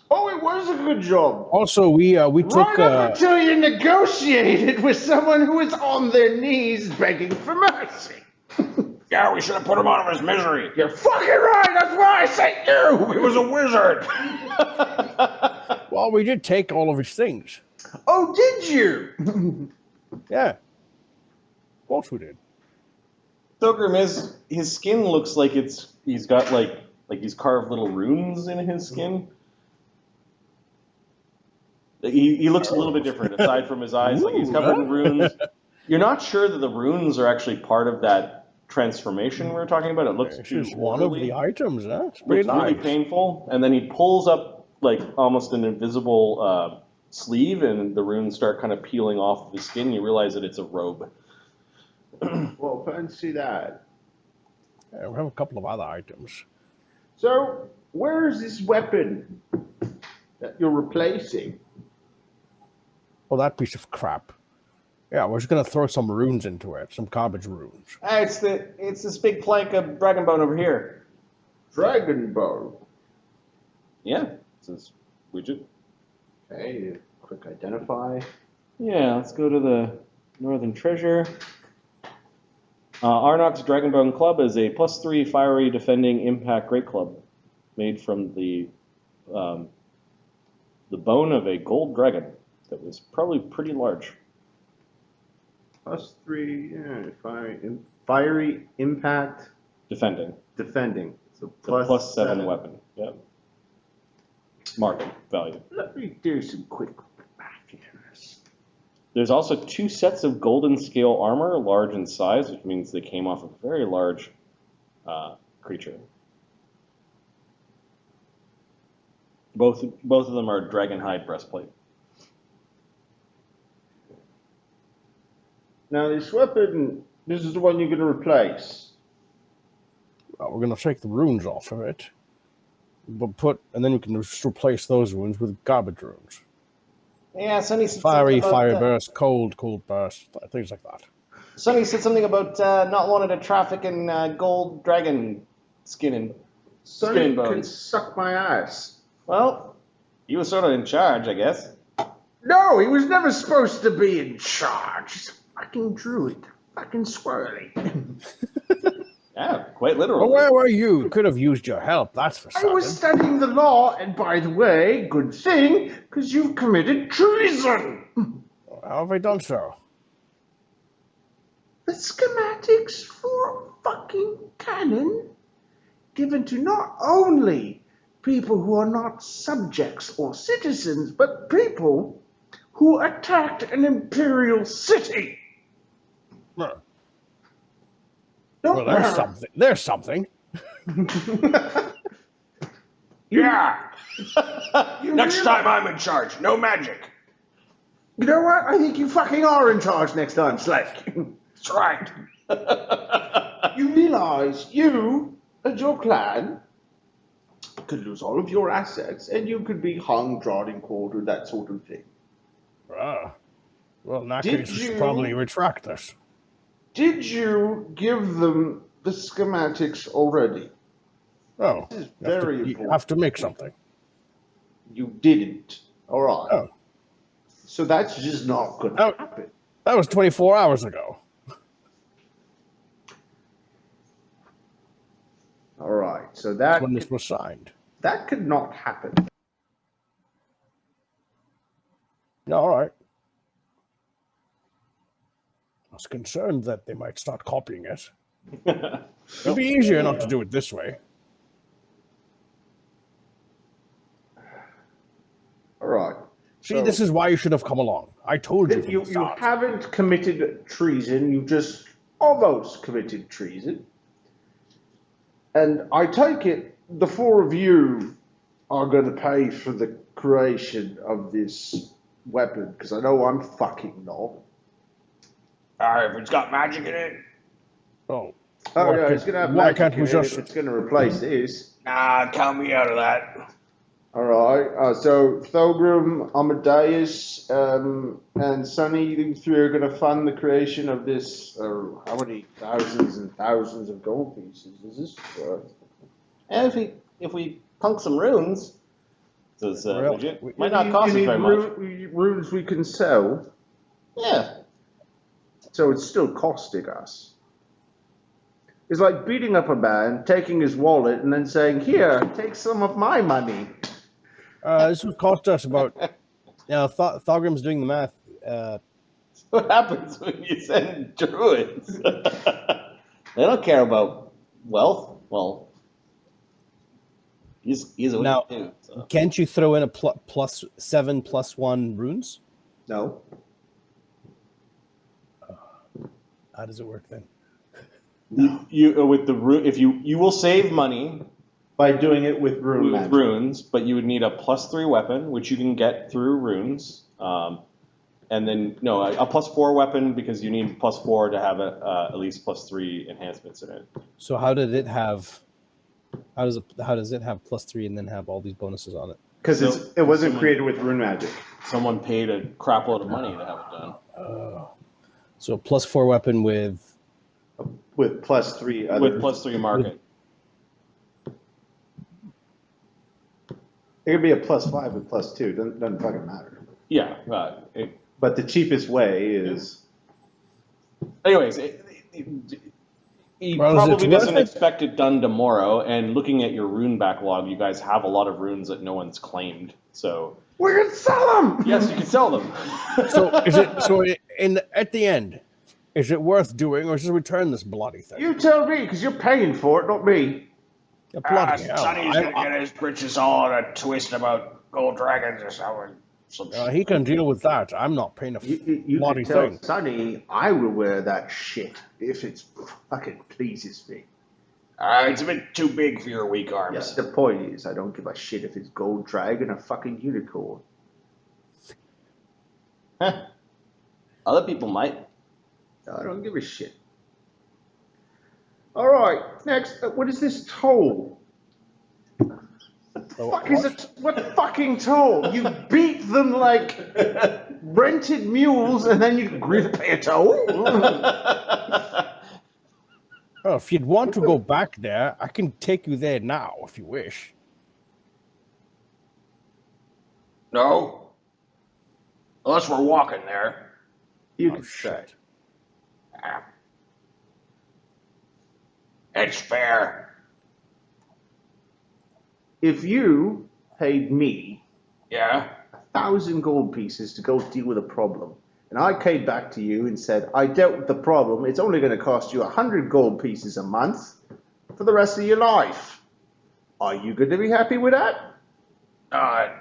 Oh, it was a good job. Also, we took. Right up until you negotiated with someone who was on their knees begging for mercy. Yeah, we should have put him out of his misery. You're fucking right. That's why I sent you. He was a wizard. Well, we did take all of his things. Oh, did you? Yeah. Of course we did. Thogrim, his skin looks like he's got like he's carved little runes in his skin. He looks a little bit different aside from his eyes. Like he's covered in runes. You're not sure that the runes are actually part of that transformation we were talking about. It looks It's too just one of the items, huh? It's pretty It's really nice. painful, and then he pulls up like almost an invisible sleeve, and the runes start kind of peeling off the skin. You realize that it's a robe. Well, fancy that. Yeah, we have a couple of other items. So, where is this weapon that you're replacing? Oh, that piece of crap. Yeah, we're just gonna throw some runes into it, some garbage runes. It's this big plank of dragon bone over here. Dragon bone. Yeah, it says widget. Okay, quick identify. Yeah, let's go to the Northern Treasure. Arnock's Dragonbone Club is a +3 fiery defending impact great club made from the bone of a gold dragon that was probably pretty large. +3, yeah, fiery impact Defending. defending. So It's a +7 weapon. Yep. Market value. Let me do some quick math here. There's also 2 sets of golden scale armor, large in size, which means they came off a very large creature. Both of them are dragon hide breastplate. Now, this weapon, this is the one you're going to replace. Well, we're gonna take the runes off of it, but and then we can just replace those runes with garbage runes. Yeah, Sonny said Fiery, something fire about, burst, cold burst, things like that. Sonny said something about not wanting to traffic in gold dragon skin and Sonny bones. can suck my ass. Well, you were sort of in charge, I guess. No, he was never supposed to be in charge. He's a fucking druid. Fucking squirrely. Yeah, quite literally. Well, where were you? Could have used your help, that's for I certain. was studying the law, and by the way, good thing, because you've committed treason. How have I done so? The schematics for a fucking cannon given to not only people who are not subjects or citizens, but people who attacked an imperial city. Well, Don't there's something. There's something. Yeah. Next time I'm in charge, no magic. You know what? I think you fucking are in charge next time, Slake. That's right. You realize you and your clan could lose all of your assets and you could be hung, drawn, and quartered, that sort of thing. Well, in that Did case, we should you- probably retract this. Did you give them the schematics already? Oh, This is you have to- very you important. have to make something. You didn't. All right. Oh. So that's just not going Oh. to happen. That was 24 hours ago. All right. So That's when this was signed. that could not happen. No, all right. I was concerned that they might start copying it. It'd be easier not to do it this way. All right. See, So- this is why you should have come along. I told you from You the start. haven't committed treason, you just almost committed treason. And I take it the four of you are going to pay for the creation of this weapon, because I know I'm fucking not. If it's got magic in it, Oh, Oh Why yeah, can't- it's going to have why magic can't in we it just- if it's going to replace this. nah, count me out of that. All right. So Thogrim, Amadeus, and Sunny, you three are going to fund the creation of this. How many thousands and thousands of gold pieces is this worth? And if we punk some runes, So it's Real- legit. we- Might not cost us very much. Runes we can sell, yeah, so it's still costing us. It's like beating up a man, taking his wallet, and then saying, "Here, take some of my money." this would cost us about. Now, Thogrim's doing the math. What happens when you send druids? they don't care about wealth. Well, he's a Now- weak dude. So. Can't you throw in a plus 7 plus 1 runes? No. How does it work then? You with the if you will save money By doing it with rune with magic. runes, but you would need a +3 weapon, which you can get through runes. And then a +4 weapon because you need +4 to have at least +3 enhancements in it. So how did it have? How does it have +3 and then have all these bonuses on it? Because So- it wasn't someone- created with rune magic. Someone paid a crap load of money to have it done. So a +4 weapon with. With +3 other. With +3 market. It could be a +5 with +2. Doesn't fucking matter. Yeah. But the cheapest way is. Anyways, he Well, is it probably worth doesn't it? expect it done tomorrow. And looking at your rune backlog, you guys have a lot of runes that no one's claimed. So We're gonna sell them. yes, you can sell them. So is it? So at the end, is it worth doing, or should we return this bloody thing? You tell me, because you're paying for it, not me. Yeah, bloody hell. Sonny's gonna get his britches all in a twist about gold dragons or something. He can deal with that. I'm not paying a You bloody can tell thing. Sonny I will wear that shit if it fucking pleases me. It's a bit too big for your weak arms. Yes, the point is, I don't give a shit if it's gold dragon or fucking unicorn. Other people might. I don't give a shit. All right, next. What is this toll? Fuck is it? What fucking toll? You beat them like rented mules, and then you agree to pay a toll? Oh, if you'd want to go back there, I can take you there now if you wish. No. Unless we're walking there. You Oh, can say. shit. It's fair. If you paid me Yeah. 1,000 gold pieces to go deal with a problem, and I came back to you and said, I dealt with the problem, it's only going to cost you 100 gold pieces a month for the rest of your life. Are you going to be happy with that? It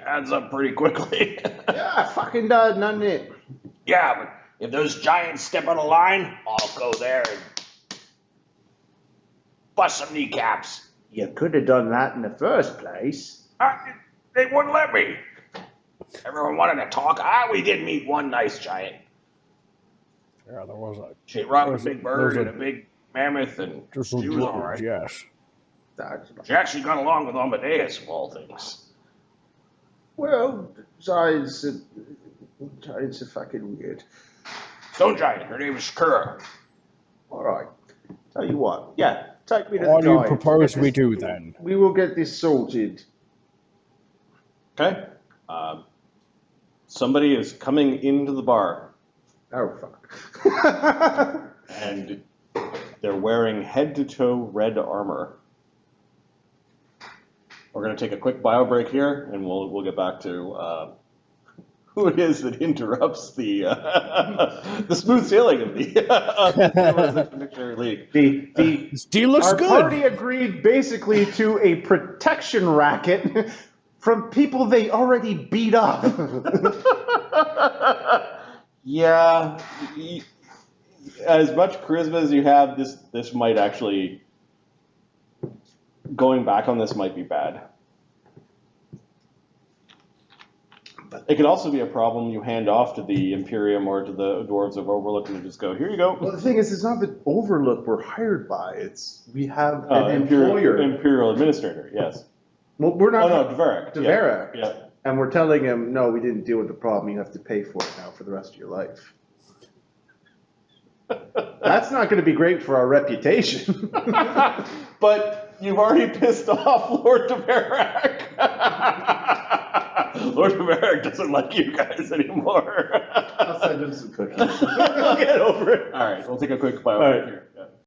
adds up pretty quickly. Yeah, fucking does, doesn't it? Yeah, but if those giants step on the line, I'll go there and bust some kneecaps. You could have done that in the first place. They wouldn't let me. Everyone wanted to talk. We did meet one nice giant. Yeah, there was a She brought a big there's bird a- and a big mammoth, and just she was all right. yes. That's She actually got along with Amadeus, of all things. Well, giants are fucking weird. Stone giant. Her name is Shakura. All right. Tell you what. Yeah, take me to What the do you giant. propose we do then? We will get this sorted. Okay. Somebody is coming into the bar, Oh, fuck. and they're wearing head-to-toe red armor. We're going to take a quick bio break here, and we'll get back to who it is that interrupts the the smooth sailing of the Steelrose Expeditionary League. The This deal looks our good. party agreed basically to a protection racket from people they already beat up. Yeah, as much charisma as you have, this might actually, going back on this might be bad. But it could also be a problem you hand off to the Imperium or to the dwarves of Overlook and just go, here you go. Well, the thing is, it's not the Overlook we're hired by. We have an Imperial, employer. Imperial Administrator, yes. Well, we're not. Oh no, Dvorak. Dvorak. Yeah. And we're telling him, no, we didn't deal with the problem. You have to pay for it now for the rest of your life. That's not going to be great for our reputation. But you've already pissed off Lord Dvorak. Lord Dvorak doesn't like you guys anymore. I'll send him some cookies. Get over it. All right, we'll take a quick bio break here.